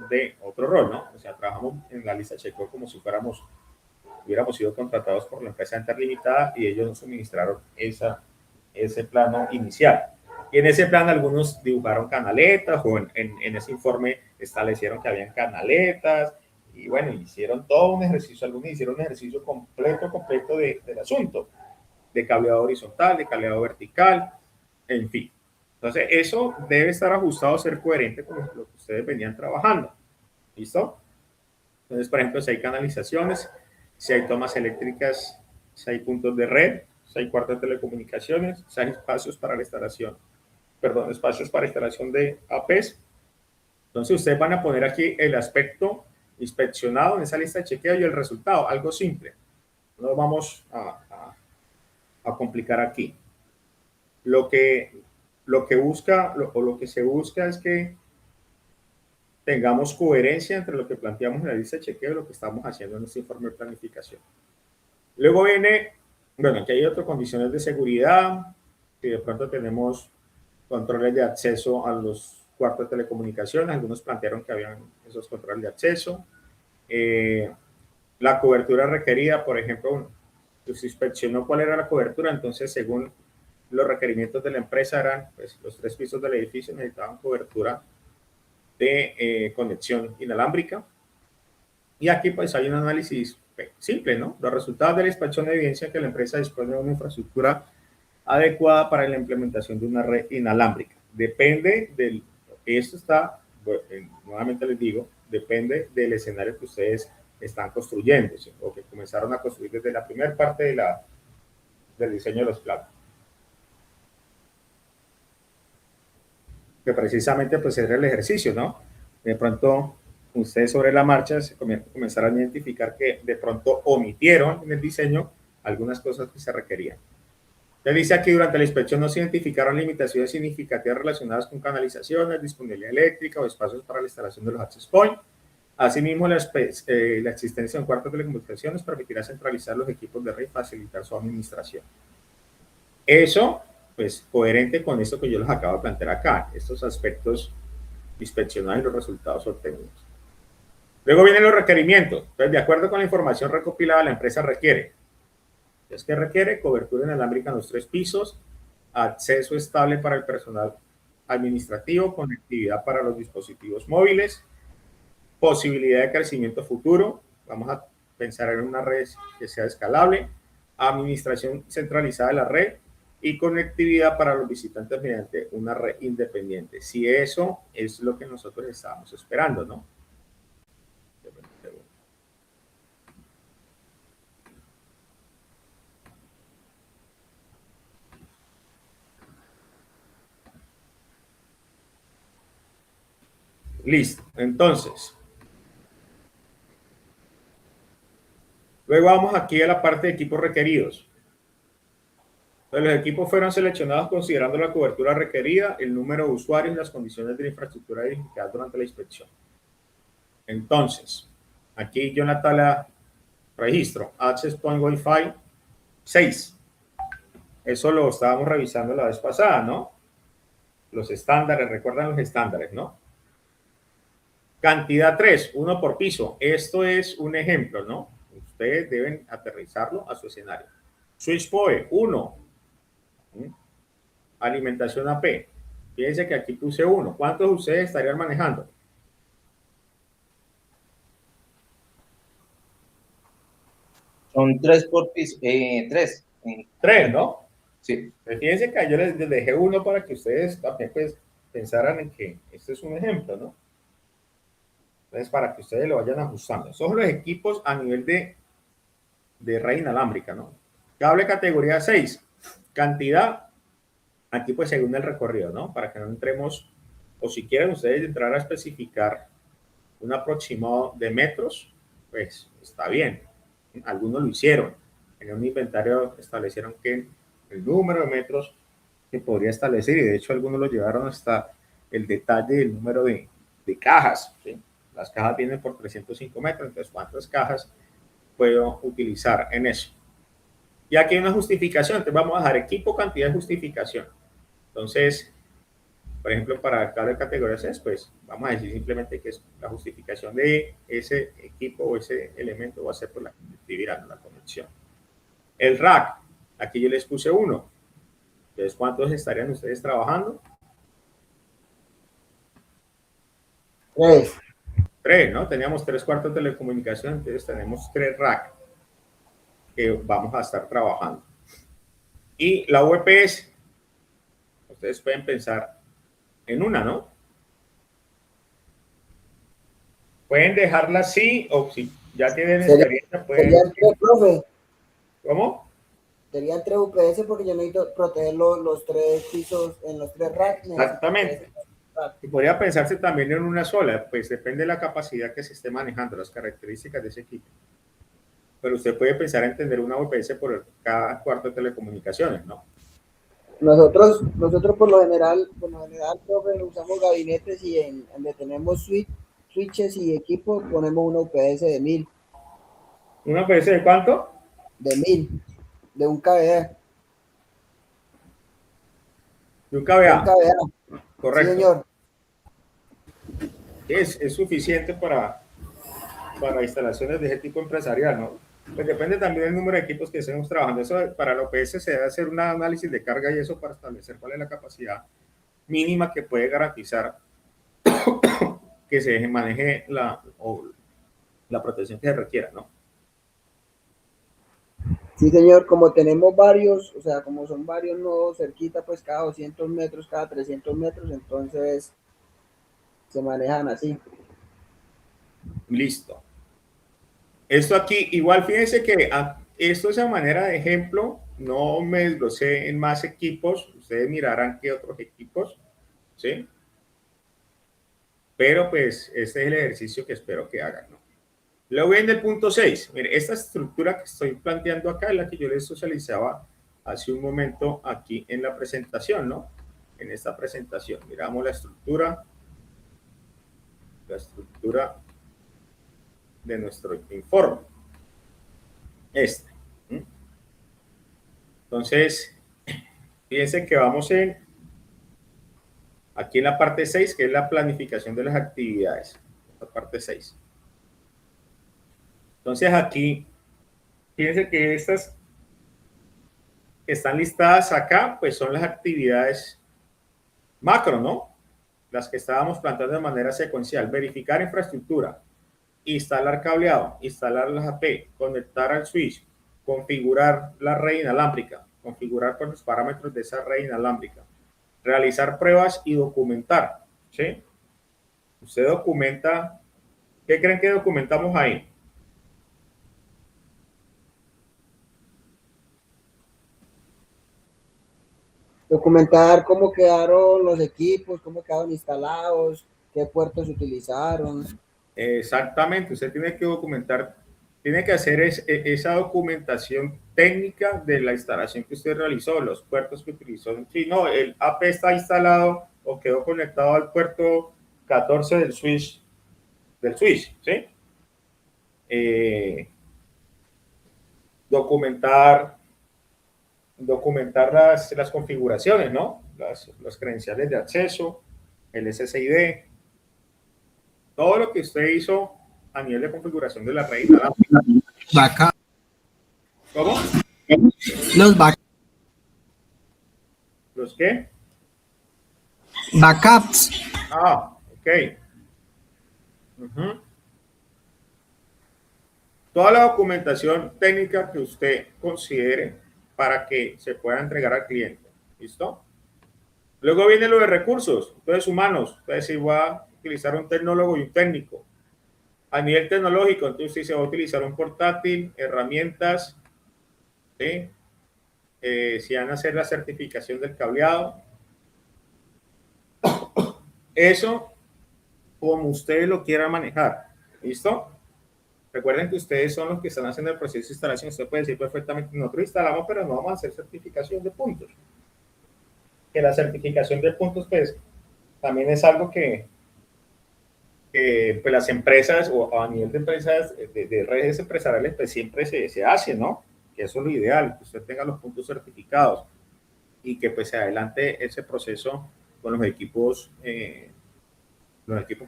de otro rol, ¿no? O sea, trabajamos en la lista de chequeo como si hubiéramos sido contratados por la empresa interlimitada y ellos nos suministraron ese plano inicial. Y en ese plan algunos dibujaron canaletas o en ese informe establecieron que habían canaletas y bueno, hicieron todo un ejercicio, algunos hicieron un ejercicio completo del asunto, de cableado horizontal, de cableado vertical, en fin. Entonces eso debe estar ajustado a ser coherente con lo que ustedes venían trabajando. ¿Listo? Entonces, por ejemplo, si hay canalizaciones, si hay tomas eléctricas, si hay puntos de red, si hay cuartos de telecomunicaciones, si hay espacios para la instalación perdón, espacios para instalación de APs. Entonces ustedes van a poner aquí el aspecto inspeccionado en esa lista de chequeo y el resultado, algo simple. No vamos a complicar aquí. Lo que busca o lo que se busca es que tengamos coherencia entre lo que planteamos en la lista de chequeo y lo que estamos haciendo en este informe de planificación. Luego viene, bueno, aquí hay otras condiciones de seguridad, que de pronto tenemos controles de acceso a los cuartos de telecomunicaciones, algunos plantearon que habían esos controles de acceso. La cobertura requerida, por ejemplo, se inspeccionó cuál era la cobertura, entonces según los requerimientos de la empresa eran, pues los 3 pisos del edificio necesitaban cobertura de conexión inalámbrica. Y aquí pues hay un análisis simple, ¿no? Los resultados de la inspección evidencian que la empresa dispone de una infraestructura adecuada para la implementación de una red inalámbrica. Depende del, esto está, nuevamente les digo, depende del escenario que ustedes están construyendo, ¿sí? O que comenzaron a construir desde la primera parte del diseño de los planos. Que precisamente pues era el ejercicio, ¿no? De pronto ustedes sobre la marcha se comenzaron a identificar que de pronto omitieron en el diseño algunas cosas que se requerían. Entonces dice aquí, durante la inspección no se identificaron limitaciones significativas relacionadas con canalizaciones, disponibilidad eléctrica o espacios para la instalación de los access points. Asimismo, la existencia de un cuarto de telecomunicaciones permitirá centralizar los equipos de red y facilitar su administración. Eso, pues, coherente con esto que yo les acabo de plantear acá, estos aspectos inspeccionados y los resultados obtenidos. Luego vienen los requerimientos. Entonces, de acuerdo con la información recopilada, la empresa requiere, es que requiere cobertura inalámbrica en los 3 pisos, acceso estable para el personal administrativo, conectividad para los dispositivos móviles, posibilidad de crecimiento futuro, vamos a pensar en una red que sea escalable, administración centralizada de la red y conectividad para los visitantes mediante una red independiente. Si eso es lo que nosotros estábamos esperando, ¿no? Listo. Entonces, luego vamos aquí a la parte de equipos requeridos. Entonces, los equipos fueron seleccionados considerando la cobertura requerida, el número de usuarios y las condiciones de la infraestructura identificadas durante la inspección. Entonces, aquí yo en la tabla registro Access Point Wi-Fi 6. Eso lo estábamos revisando la vez pasada, ¿no? Los estándares, recuerdan los estándares, ¿no? Cantidad 3, 1 por piso. Esto es un ejemplo, ¿no? Ustedes deben aterrizarlo a su escenario. Switch PoE, 1. Alimentación AP. Fíjense que aquí puse 1. ¿Cuántos de ustedes estarían manejando? Son 3 por piso, 3. 3, ¿no? Sí. Fíjense que yo les dejé 1 para que ustedes también pues, pensaran en que este es un ejemplo, ¿no? Entonces, para que ustedes lo vayan ajustando. Son los equipos a nivel de red inalámbrica, ¿no? Cable categoría 6. Cantidad, aquí pues según el recorrido, ¿no? Para que no entremos, o si quieren ustedes entrar a especificar un aproximado de metros, pues está bien. Algunos lo hicieron. En un inventario establecieron que el número de metros que podría establecer, y de hecho algunos lo llevaron hasta el detalle del número de cajas, ¿sí? Las cajas vienen por 305 metros, entonces ¿cuántas cajas puedo utilizar en eso? Y aquí hay una justificación, entonces vamos a dejar equipo, cantidad de justificación. Entonces, por ejemplo, para el cable de categoría 6, pues vamos a decir simplemente que es la justificación de ese equipo o ese elemento va a ser por la conectividad, la conexión. El rack, aquí yo les puse 1. Entonces, ¿cuántos estarían ustedes trabajando? 3. 3, ¿no? Teníamos 3 cuartos de telecomunicación, entonces tenemos 3 racks que vamos a estar trabajando. Y la UPS, ustedes pueden pensar en una, ¿no? Pueden dejarla así o si ya tienen experiencia, pueden... ¿Serían 3, profe? ¿Cómo? Serían 3 UPS porque yo necesito proteger los 3 pisos en los 3 racks. Exactamente. Y podría pensarse también en una sola, pues depende de la capacidad que se esté manejando, las características de ese equipo. Pero usted puede pensar en tener una UPS por cada cuarto de telecomunicaciones, ¿no? Nosotros por lo general, profe, usamos gabinetes y en donde tenemos switches y equipos ponemos una UPS de 1000. ¿Una UPS de cuánto? De 1000, de un kVA. De un De un kVA. kVA. Correcto. Sí, señor. Es suficiente para instalaciones de ese tipo empresarial, ¿no? Pues depende también del número de equipos que estemos trabajando. Eso para la OPS se debe hacer un análisis de carga y eso para establecer cuál es la capacidad mínima que puede garantizar que se maneje la protección que se requiera, ¿no? Sí, señor, como tenemos varios, o sea, como son varios nodos cerquita, pues cada 200 metros, cada 300 metros, entonces se manejan así. Listo. Esto aquí, igual fíjense que esto es a manera de ejemplo, no me desglosé en más equipos, ustedes mirarán qué otros equipos, ¿sí? Pero pues este es el ejercicio que espero que hagan, ¿no? Luego viene el punto 6. Mire, esta estructura que estoy planteando acá es la que yo les socializaba hace un momento aquí en la presentación, ¿no? En esta presentación. Miramos la estructura de nuestro informe. Este. Entonces, fíjense que vamos aquí en la parte 6, que es la planificación de las actividades. La parte 6. Entonces aquí, fíjense que estas que están listadas acá, pues son las actividades macro, ¿no? Las que estábamos planteando de manera secuencial. Verificar infraestructura, instalar cableado, instalar las AP, conectar al switch, configurar la red inalámbrica, configurar con los parámetros de esa red inalámbrica, realizar pruebas y documentar, ¿sí? Usted documenta, ¿qué creen que documentamos ahí? Documentar cómo quedaron los equipos, cómo quedaron instalados, qué puertos utilizaron. Exactamente, usted tiene que documentar, tiene que hacer esa documentación técnica de la instalación que usted realizó, los puertos que utilizó. Si no, el AP está instalado o quedó conectado al puerto 14 del switch, ¿sí? Documentar las configuraciones, ¿no? Los credenciales de acceso, el SSID, todo lo que usted hizo a nivel de configuración de la red inalámbrica. Backup. ¿Cómo? Los backups. ¿Los qué? Backups. Ah, ok. Toda la documentación técnica que usted considere para que se pueda entregar al cliente. ¿Listo? Luego viene lo de recursos, entonces humanos. Entonces, si va a utilizar un tecnólogo y un técnico. A nivel tecnológico, entonces si se va a utilizar un portátil, herramientas, ¿sí? Si van a hacer la certificación del cableado. Eso, como ustedes lo quieran manejar. ¿Listo? Recuerden que ustedes son los que están haciendo el proceso de instalación. Usted puede decir perfectamente, nosotros instalamos, pero no vamos a hacer certificación de puntos. Que la certificación de puntos, pues, también es algo que pues, las empresas o a nivel de empresas, de redes empresariales, pues siempre se hace, ¿no? Que eso es lo ideal, que usted tenga los puntos certificados y que pues se adelante ese proceso con los equipos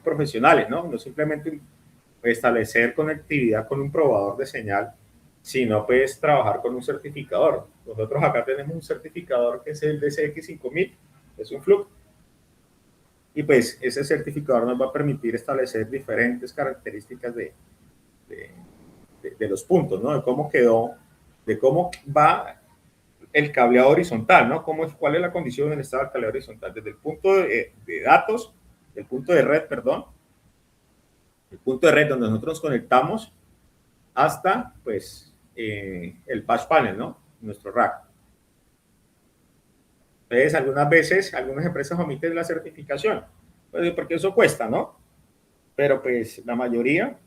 profesionales, ¿no? No simplemente establecer conectividad con un probador de señal, sino pues trabajar con un certificador. Nosotros acá tenemos un certificador que es el DCX5000, es un Fluke, y pues ese certificador nos va a permitir establecer diferentes características de los puntos, ¿no? De cómo quedó, de cómo va el cableado horizontal, ¿no? ¿Cuál es la condición del estado del cableado horizontal? Desde el punto de datos, el punto de red, perdón, el punto de red donde nosotros nos conectamos hasta, pues, el patch panel, ¿no? nuestro rack. Entonces, algunas veces, algunas empresas omiten la certificación, pues, porque eso cuesta, ¿no? Pero pues la mayoría,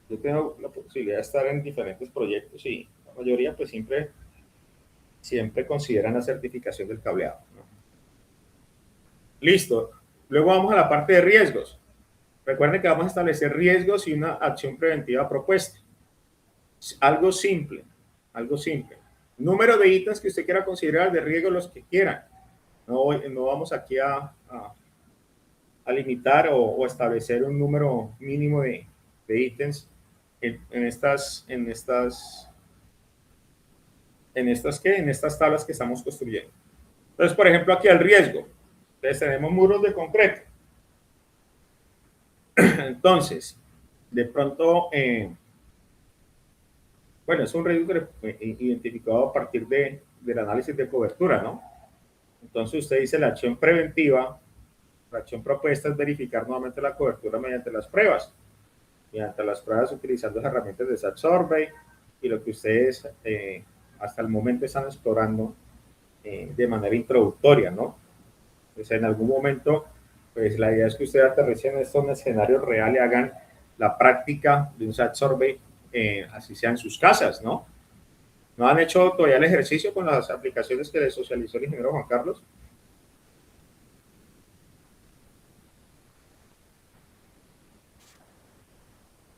yo tengo la posibilidad de estar en diferentes proyectos y la mayoría pues siempre consideran la certificación del cableado, ¿no? Listo. Luego vamos a la parte de riesgos. Recuerden que vamos a establecer riesgos y una acción preventiva propuesta. Algo simple, algo simple. Número de ítems que usted quiera considerar de riesgo, los que quieran. No vamos aquí a limitar o establecer un número mínimo de ítems en estas tablas que estamos construyendo. Entonces, por ejemplo, aquí el riesgo. Entonces, tenemos muros de concreto. Entonces, de pronto, bueno, es un riesgo identificado a partir del análisis de cobertura, ¿no? Entonces, usted dice la acción preventiva, la acción propuesta es verificar nuevamente la cobertura mediante las pruebas utilizando las herramientas de SAT Survey y lo que ustedes hasta el momento están explorando de manera introductoria, ¿no? Pues en algún momento, pues la idea es que ustedes aterricen esto en escenarios reales y hagan la práctica de un SAT Survey, así sea en sus casas, ¿no? ¿No han hecho todavía el ejercicio con las aplicaciones que les socializó el ingeniero Juan Carlos?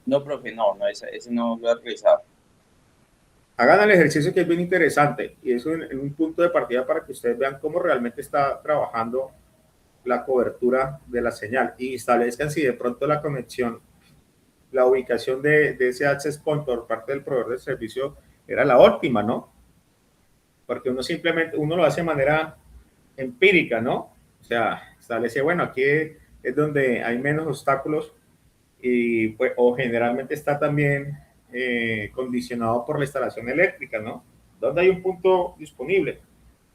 No, profe, no, ese no lo he revisado. Hagan el ejercicio, que es bien interesante y es en un punto de partida para que ustedes vean cómo realmente está trabajando la cobertura de la señal y establezcan si de pronto la conexión, la ubicación de ese access point por parte del proveedor de servicio era la óptima, ¿no? Porque uno lo hace de manera empírica, ¿no? O sea, establece, bueno, aquí es donde hay menos obstáculos y pues, o generalmente está también condicionado por la instalación eléctrica, ¿no? Donde hay un punto disponible.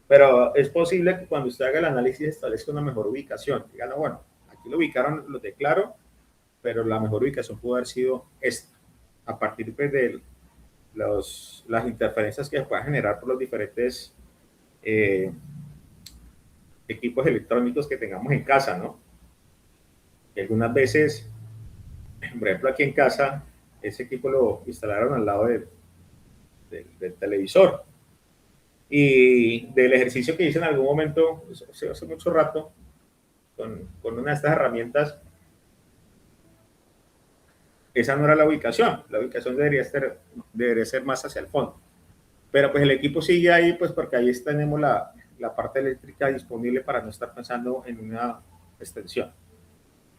Pero es posible que cuando usted haga el análisis establezca una mejor ubicación. Digan, bueno, aquí lo ubicaron los de Claro, pero la mejor ubicación pudo haber sido esta, a partir pues, de las interferencias que se puedan generar por los diferentes equipos electrónicos que tengamos en casa, ¿no? Y algunas veces, por ejemplo, aquí en casa, ese equipo lo instalaron al lado del televisor. Y del ejercicio que hice en algún momento, hace mucho rato, con una de estas herramientas, esa no era la ubicación debería ser más hacia el fondo. Pero pues el equipo sigue ahí, pues porque ahí tenemos la parte eléctrica disponible para no estar pensando en una extensión.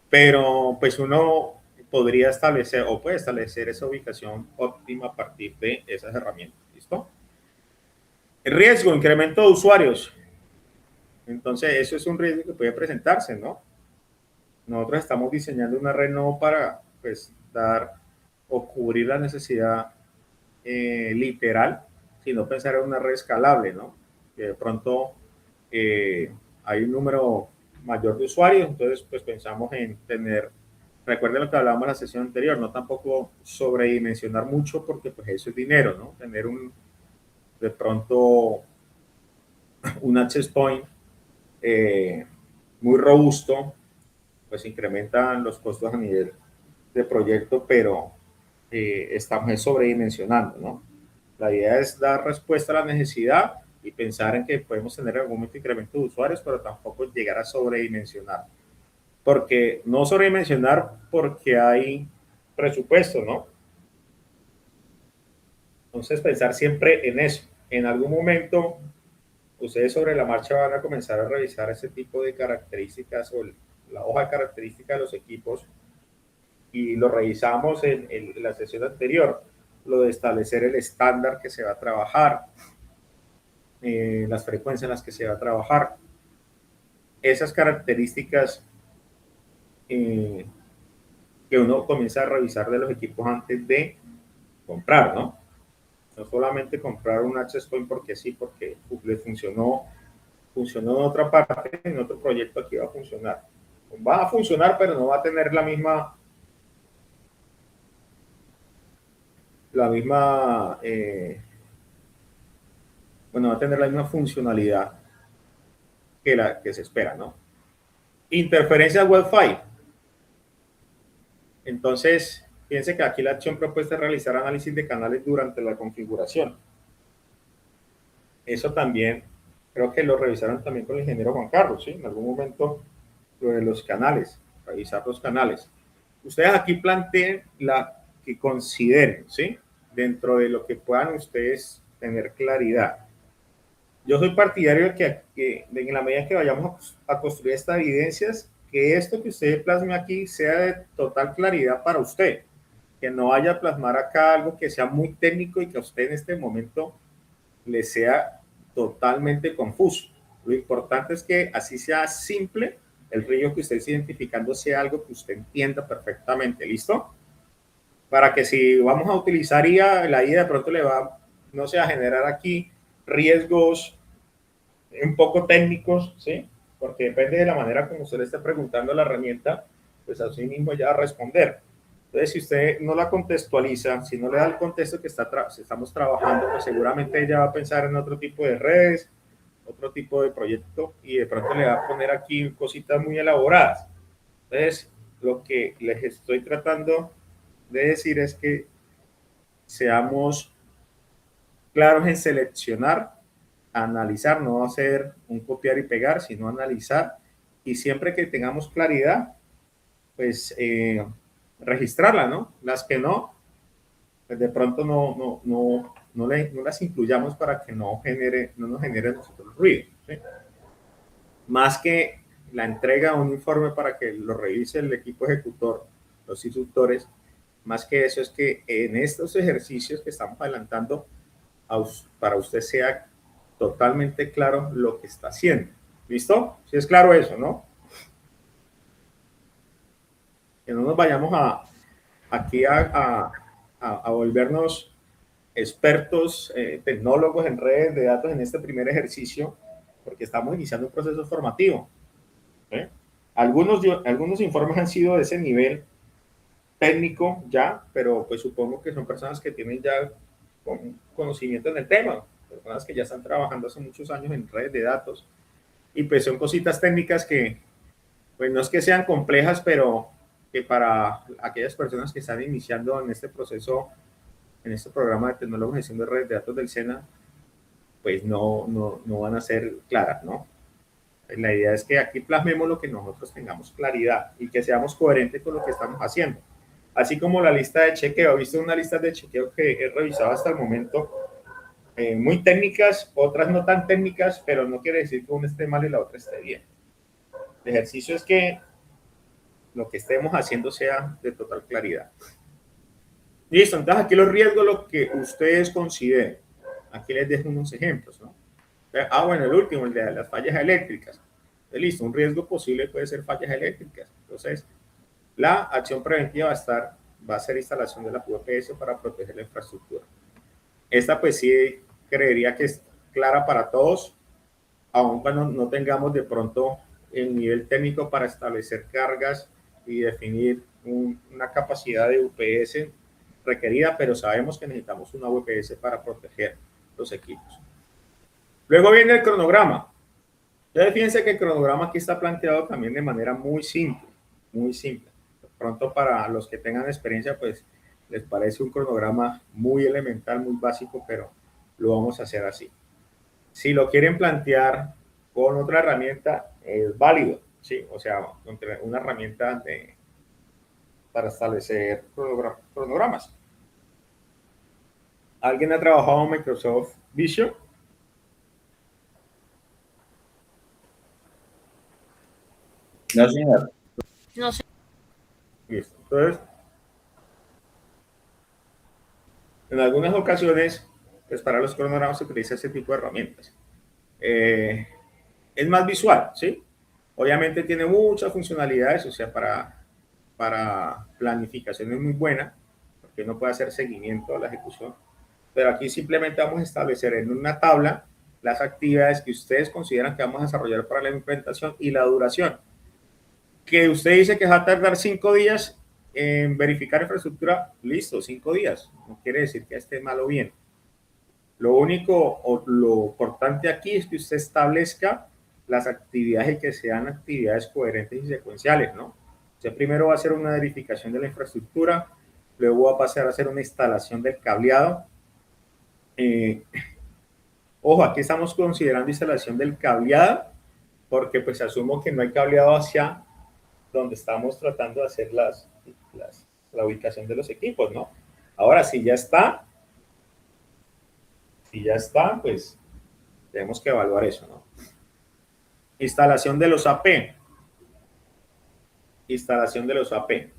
Pero pues uno podría establecer o puede establecer esa ubicación óptima a partir de esas herramientas. ¿Listo? El riesgo, incremento de usuarios. Entonces, eso es un riesgo que puede presentarse, ¿no? Nosotros estamos diseñando una red no para, pues, dar o cubrir la necesidad literal, sino pensar en una red escalable, ¿no? Que de pronto hay un número mayor de usuarios, entonces, pues, pensamos en tener, recuerden lo que hablábamos en la sesión anterior, no tampoco sobredimensionar mucho, porque, pues, eso es dinero, ¿no? Tener de pronto, un access point muy robusto, pues incrementan los costos a nivel de proyecto, pero estamos sobredimensionando, ¿no? La idea es dar respuesta a la necesidad y pensar en que podemos tener en algún momento incremento de usuarios, pero tampoco llegar a sobredimensionar. Porque no sobredimensionar porque hay presupuesto, ¿no? Entonces pensar siempre en eso. En algún momento ustedes sobre la marcha van a comenzar a revisar ese tipo de características o la hoja de características de los equipos y lo revisamos en la sesión anterior, lo de establecer el estándar que se va a trabajar, las frecuencias en las que se va a trabajar, esas características que uno comienza a revisar de los equipos antes de comprar, ¿no? No solamente comprar un access point porque sí, porque le funcionó en otra parte, en otro proyecto aquí va a funcionar. Va a funcionar, pero no va a tener la misma bueno, va a tener la misma funcionalidad que la que se espera, ¿no? Interferencia Wi-Fi. Entonces, fíjense que aquí la acción propuesta es realizar análisis de canales durante la configuración. Eso también, creo que lo revisaron también con el ingeniero Juan Carlos, ¿sí? En algún momento, lo de los canales, revisar los canales. Ustedes aquí planteen la que consideren, ¿sí? Dentro de lo que puedan ustedes tener claridad. Yo soy partidario de que en la medida que vayamos a construir estas evidencias, que esto que usted plasme aquí sea de total claridad para usted, que no vaya a plasmar acá algo que sea muy técnico y que a usted en este momento le sea totalmente confuso. Lo importante es que así sea simple, el río que usted esté identificando sea algo que usted entienda perfectamente, ¿listo? Para que si vamos a utilizar IA, la IA de pronto le va, no sé, a generar aquí riesgos un poco técnicos, ¿sí? Porque depende de la manera como usted le esté preguntando a la herramienta, pues así mismo ya va a responder. Entonces, si usted no la contextualiza, si no le da el contexto que estamos trabajando, pues seguramente ella va a pensar en otro tipo de redes, otro tipo de proyecto y de pronto le va a poner aquí cositas muy elaboradas. Entonces, lo que les estoy tratando de decir es que seamos claros en seleccionar, analizar, no hacer un copiar y pegar, sino analizar y siempre que tengamos claridad, pues registrarla, ¿no? Las que no, pues de pronto no las incluyamos para que no nos genere nosotros ruido, ¿sí? Más que la entrega de un informe para que lo revise el equipo ejecutor, los instructores, más que eso es que en estos ejercicios que estamos adelantando, para usted sea totalmente claro lo que está haciendo. ¿Listo? Si es claro eso, ¿no? Que no nos vayamos aquí a volvernos expertos, tecnólogos en redes de datos en este primer ejercicio, porque estamos iniciando un proceso formativo. ¿Eh? Algunos informes han sido de ese nivel técnico ya, pero pues supongo que son personas que tienen ya conocimiento en el tema, personas que ya están trabajando hace muchos años en redes de datos y pues son cositas técnicas que pues no es que sean complejas, pero que para aquellas personas que están iniciando en este proceso, en este programa de tecnólogos de gestión de redes de datos del SENA, pues no van a ser claras, ¿no? La idea es que aquí plasmemos lo que nosotros tengamos claridad y que seamos coherentes con lo que estamos haciendo. Así como la lista de chequeo, he visto una lista de chequeo que he revisado hasta el momento, muy técnicas, otras no tan técnicas, pero no quiere decir que una esté mal y la otra esté bien. El ejercicio es que lo que estemos haciendo sea de total claridad. Listo, entonces aquí los riesgos, lo que ustedes consideren. Aquí les dejo unos ejemplos, ¿no? Bueno, el último, el de las fallas eléctricas. Listo, un riesgo posible puede ser fallas eléctricas. Entonces, la acción preventiva va a ser instalación de la UPS para proteger la infraestructura. Esta pues sí creería que es clara para todos, aun cuando no tengamos de pronto el nivel técnico para establecer cargas y definir una capacidad de UPS requerida, pero sabemos que necesitamos una UPS para proteger los equipos. Luego viene el cronograma. Entonces, fíjense que el cronograma aquí está planteado también de manera muy simple, muy simple. De pronto para los que tengan experiencia, pues les parece un cronograma muy elemental, muy básico, pero lo vamos a hacer así. Si lo quieren plantear con otra herramienta, es válido, ¿sí? O sea, una herramienta para establecer cronogramas. ¿Alguien ha trabajado en Microsoft Vision? No, señor. No sé. Listo. Entonces, en algunas ocasiones, pues para los cronogramas se utiliza ese tipo de herramientas. Es más visual, ¿sí? Obviamente tiene muchas funcionalidades, o sea, para planificación es muy buena, porque uno puede hacer seguimiento a la ejecución, pero aquí simplemente vamos a establecer en una tabla las actividades que ustedes consideran que vamos a desarrollar para la implementación y la duración. Que usted dice que va a tardar 5 días en verificar infraestructura, listo, 5 días. No quiere decir que esté mal o bien. Lo único o lo importante aquí es que usted establezca las actividades y que sean actividades coherentes y secuenciales, ¿no? Usted primero va a hacer una verificación de la infraestructura, luego va a pasar a hacer una instalación del cableado. Ojo, aquí estamos considerando instalación del cableado porque pues asumo que no hay cableado hacia donde estamos tratando de hacer la ubicación de los equipos, ¿no? Ahora, si ya está, pues tenemos que evaluar eso, ¿no? Instalación de los AP. Instalación de los AP.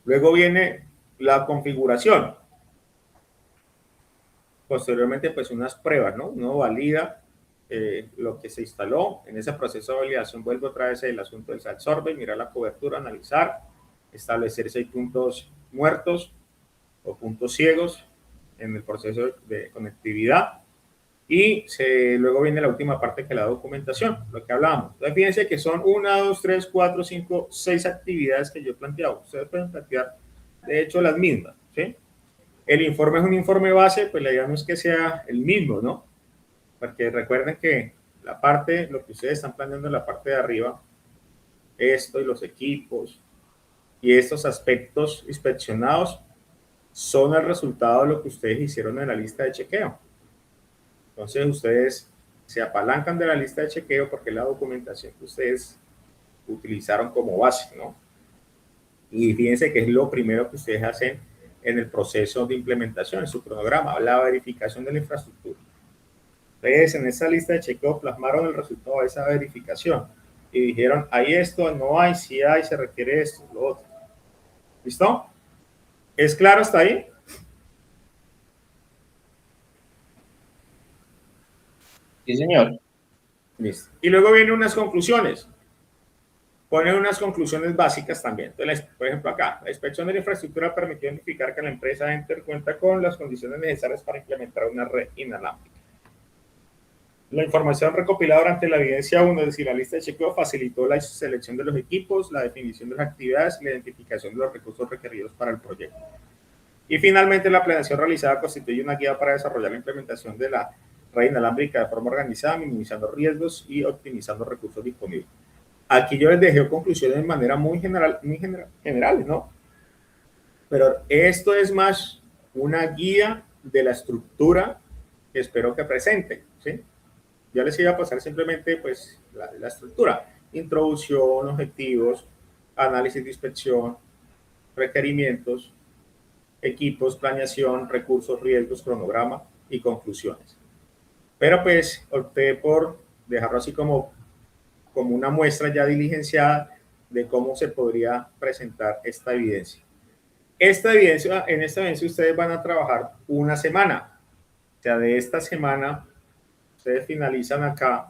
Luego viene la configuración. Posteriormente, pues unas pruebas, ¿no? Uno valida lo que se instaló. En ese proceso de validación vuelve otra vez el asunto del site survey, mirar la cobertura, analizar, establecer si hay puntos muertos o puntos ciegos en el proceso de conectividad. Y luego viene la última parte, que es la documentación, lo que hablábamos. Entonces, fíjense que son 1, 2, 3, 4, 5, 6 actividades que yo he planteado. Ustedes pueden plantear, de hecho, las mismas, ¿sí? El informe es un informe base, pues la idea no es que sea el mismo, ¿no? Porque recuerden que la parte, lo que ustedes están planeando en la parte de arriba, esto y los equipos y estos aspectos inspeccionados son el resultado de lo que ustedes hicieron en la lista de chequeo. Entonces ustedes se apalancan de la lista de chequeo porque es la documentación que ustedes utilizaron como base, ¿no? Y fíjense que es lo primero que ustedes hacen en el proceso de implementación, en su cronograma, la verificación de la infraestructura. Ustedes en esa lista de chequeo plasmaron el resultado de esa verificación y dijeron, hay esto, no hay, si hay, se requiere esto, lo otro. ¿Listo? ¿Es claro hasta ahí? Sí, señor. Listo. Y luego vienen unas conclusiones. Ponen unas conclusiones básicas también. Entonces, por ejemplo, acá, la inspección de la infraestructura permitió identificar que la empresa Enter cuenta con las condiciones necesarias para implementar una red inalámbrica. La información recopilada durante la evidencia 1, es decir, la lista de chequeo, facilitó la selección de los equipos, la definición de las actividades y la identificación de los recursos requeridos para el proyecto. Y finalmente, la planeación realizada constituye una guía para desarrollar la implementación de la red inalámbrica de forma organizada, minimizando riesgos y optimizando recursos disponibles. Aquí yo les dejé conclusiones de manera muy generales, ¿no? Pero esto es más una guía de la estructura que espero que presenten, ¿sí? Ya les iba a pasar simplemente, pues, la estructura. Introducción, objetivos, análisis de inspección, requerimientos, equipos, planeación, recursos, riesgos, cronograma y conclusiones. Pero, pues, opté por dejarlo así como una muestra ya diligenciada de cómo se podría presentar esta evidencia. En esta evidencia ustedes van a trabajar una semana. O sea, de esta semana, ustedes finalizan acá.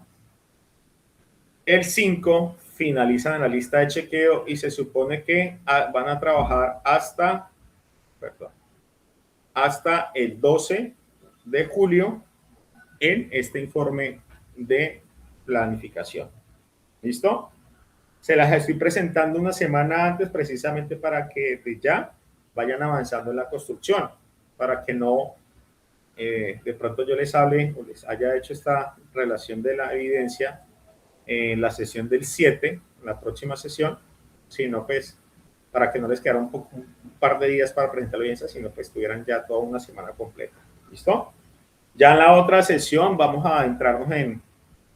El 5 finalizan la lista de chequeo y se supone que van a trabajar hasta el 12 de julio en este informe de planificación. ¿Listo? Se las estoy presentando una semana antes precisamente para que ya vayan avanzando en la construcción, para que no de pronto yo les hable o les haya hecho esta relación de la evidencia en la sesión del 7, la próxima sesión, sino pues para que no les quedara un par de días para presentar la evidencia, sino pues tuvieran ya toda una semana completa. ¿Listo? Ya en la otra sesión vamos a entrarnos en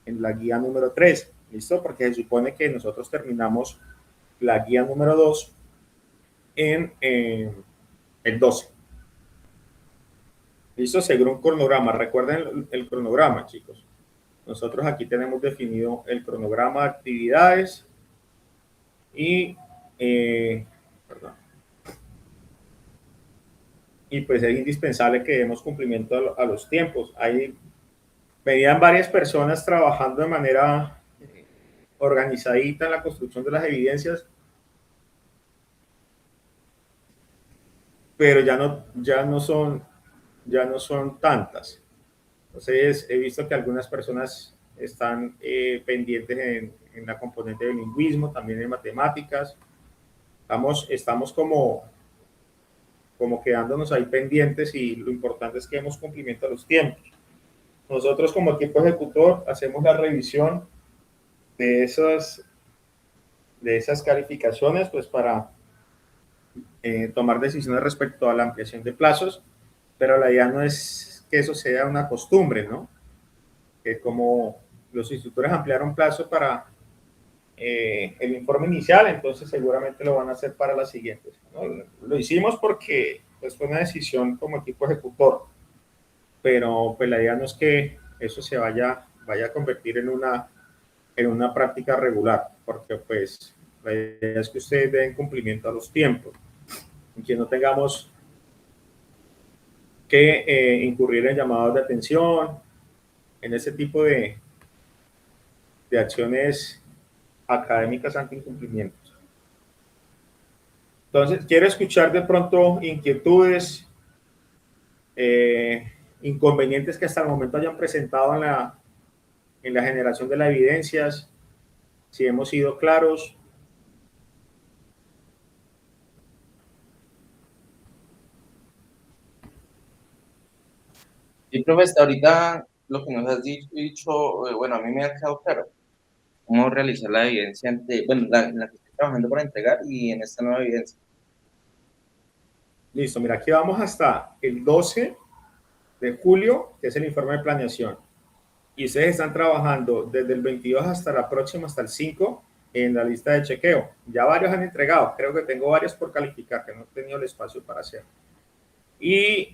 la guía número 3. ¿Listo? Porque se supone que nosotros terminamos la guía número 2 en el 12. ¿Listo? Según un cronograma. Recuerden el cronograma, chicos. Nosotros aquí tenemos definido el cronograma de actividades y pues es indispensable que demos cumplimiento a los tiempos. Ahí venían varias personas trabajando de manera organizadita en la construcción de las evidencias, pero ya no son tantas. Entonces he visto que algunas personas están pendientes en la componente de lingüismo, también en matemáticas. Estamos como como quedándonos ahí pendientes y lo importante es que demos cumplimiento a los tiempos. Nosotros como equipo ejecutor hacemos la revisión de esas calificaciones pues para tomar decisiones respecto a la ampliación de plazos, pero la idea no es que eso sea una costumbre, ¿no? Que como los instructores ampliaron plazo para el informe inicial, entonces seguramente lo van a hacer para las siguientes, ¿no? Lo hicimos porque pues, fue una decisión como equipo ejecutor, pero pues la idea no es que eso se vaya a convertir en una práctica regular, porque pues la idea es que ustedes den cumplimiento a los tiempos y que no tengamos que incurrir en llamados de atención, en ese tipo de acciones académicas ante incumplimientos. Entonces, quiero escuchar de pronto inquietudes, inconvenientes que hasta el momento hayan presentado en la generación de las evidencias, si hemos sido claros. Y profe, hasta ahorita lo que nos has dicho, bueno, a mí me ha quedado claro cómo realizar la evidencia, bueno, en la que estoy trabajando para entregar y en esta nueva evidencia. Listo, mira, aquí vamos hasta el 12 de julio, que es el informe de planeación. Y ustedes están trabajando desde el 22 hasta la próxima, hasta el 5, en la lista de chequeo. Ya varios han entregado, creo que tengo varios por calificar, que no he tenido el espacio para hacer. Y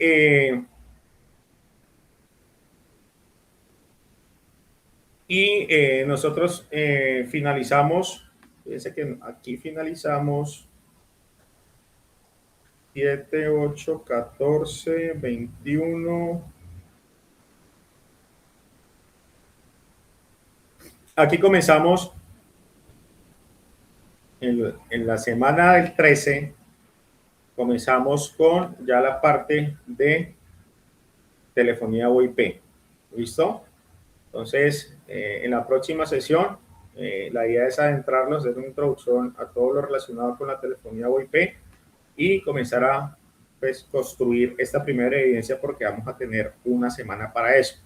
nosotros finalizamos, fíjense que aquí finalizamos 7, 8, 14, 21. Aquí comenzamos en la semana del 13, comenzamos con ya la parte de telefonía VoIP. ¿Listo? Entonces, en la próxima sesión, la idea es adentrarnos, hacer una introducción a todo lo relacionado con la telefonía VoIP y comenzar a pues, construir esta primera evidencia porque vamos a tener una semana para eso.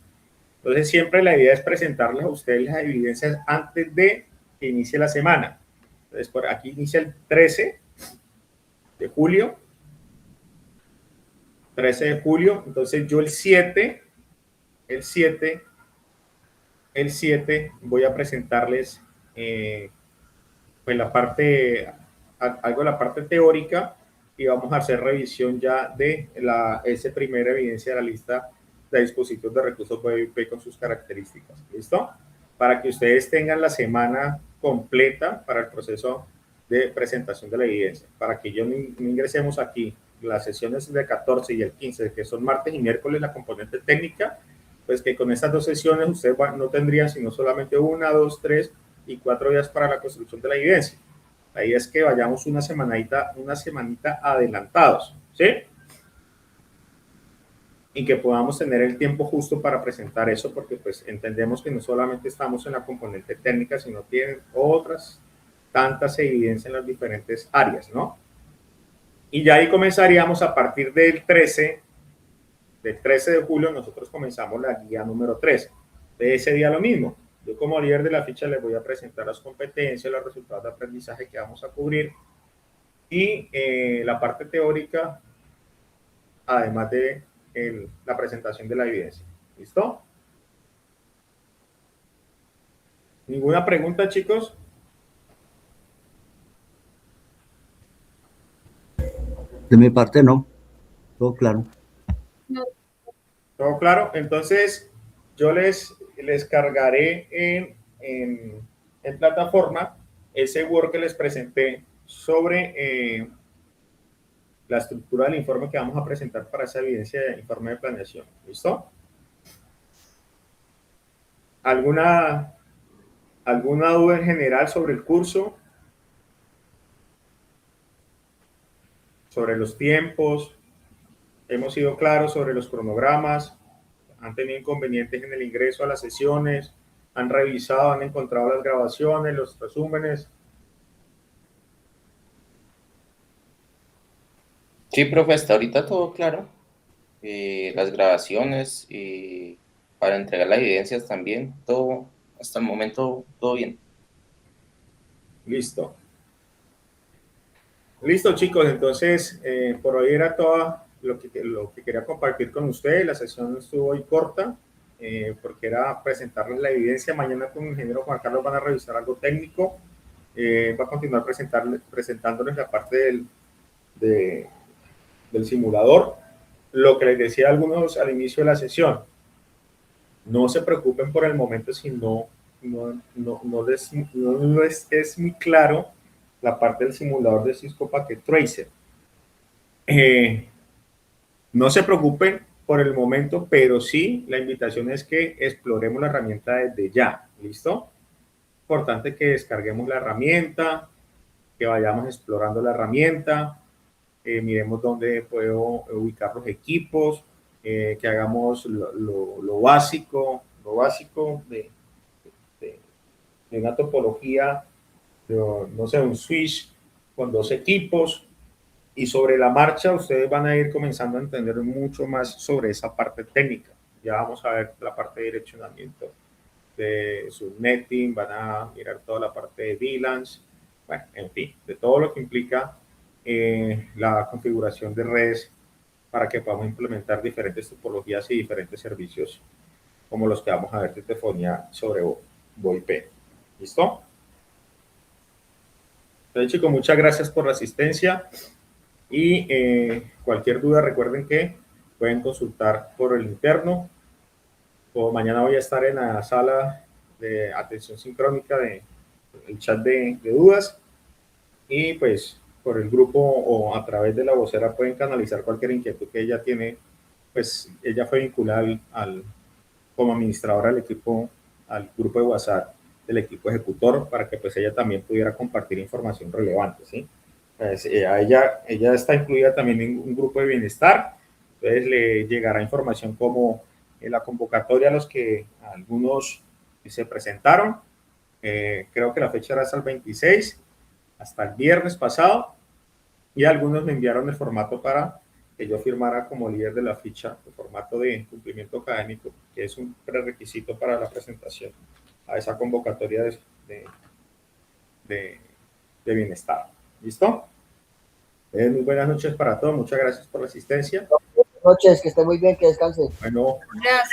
Entonces, siempre la idea es presentarles a ustedes las evidencias antes de que inicie la semana. Entonces, por aquí inicia el 13 de julio. 13 de julio. Entonces, yo el 7 voy a presentarles pues la parte, algo de la parte teórica y vamos a hacer revisión ya de esa primera evidencia de la lista de dispositivos de recursos VoIP con sus características. ¿Listo? Para que ustedes tengan la semana completa para el proceso de presentación de la evidencia. Para que yo no ingresemos aquí las sesiones del 14 y el 15, que son martes y miércoles, la componente técnica, pues que con estas dos sesiones ustedes no tendrían sino solamente 1, 2, 3 y 4 días para la construcción de la evidencia. La idea es que vayamos una semanita adelantados, ¿sí? Y que podamos tener el tiempo justo para presentar eso, porque pues entendemos que no solamente estamos en la componente técnica, sino tienen otras tantas evidencias en las diferentes áreas, ¿no? Y ya ahí comenzaríamos a partir del 13 de julio, nosotros comenzamos la guía número 3. De ese día lo mismo. Yo como líder de la ficha les voy a presentar las competencias, los resultados de aprendizaje que vamos a cubrir y la parte teórica, además de la presentación de la evidencia. ¿Listo? ¿Ninguna pregunta, chicos? De mi parte, no. Todo claro. ¿Todo claro? Entonces, yo les cargaré en plataforma ese Word que les presenté sobre la estructura del informe que vamos a presentar para esa evidencia de informe de planeación. ¿Listo? ¿Alguna duda en general sobre el curso? ¿Sobre los tiempos? ¿Hemos sido claros sobre los cronogramas? ¿Han tenido inconvenientes en el ingreso a las sesiones? ¿Han revisado, han encontrado las grabaciones, los resúmenes? Sí, profe, hasta ahorita todo claro. Las grabaciones, para entregar las evidencias también, todo, hasta el momento, todo bien. Listo. Listo, chicos. Entonces, por hoy era todo lo que quería compartir con ustedes. La sesión estuvo hoy corta, porque era presentarles la evidencia. Mañana con el ingeniero Juan Carlos van a revisar algo técnico. Va a continuar presentándoles la parte del simulador. Lo que les decía a algunos al inicio de la sesión, no se preocupen por el momento si no les es muy claro la parte del simulador de Cisco Packet Tracer. No se preocupen por el momento, pero sí la invitación es que exploremos la herramienta desde ya. ¿Listo? Importante que descarguemos la herramienta, que vayamos explorando la herramienta, miremos dónde puedo ubicar los equipos, que hagamos lo básico de una topología, no sé, un switch con 2 equipos, y sobre la marcha ustedes van a ir comenzando a entender mucho más sobre esa parte técnica. Ya vamos a ver la parte de direccionamiento de subnetting, van a mirar toda la parte de VLANs, bueno, en fin, de todo lo que implica la configuración de redes para que podamos implementar diferentes topologías y diferentes servicios como los que vamos a ver de telefonía sobre VoIP. ¿Listo? Entonces, chicos, muchas gracias por la asistencia y cualquier duda recuerden que pueden consultar por el interno, o mañana voy a estar en la sala de atención sincrónica de el chat de dudas, y pues por el grupo o a través de la vocera pueden canalizar cualquier inquietud que ella tiene. Pues ella fue vinculada como administradora del equipo al grupo de WhatsApp del equipo ejecutor, para que pues ella también pudiera compartir información relevante, ¿sí? Pues, ella está incluida también en un grupo de bienestar, entonces le llegará información como en la convocatoria a los que algunos se presentaron. Creo que la fecha era hasta el 26, hasta el viernes pasado, y algunos me enviaron el formato para que yo firmara como líder de la ficha, el formato de cumplimiento académico, que es un prerequisito para la presentación a esa convocatoria de, de bienestar. ¿Listo? Muy buenas noches para todos, muchas gracias por la asistencia. Buenas noches, que esté muy bien, que descanse. Bueno. Gracias.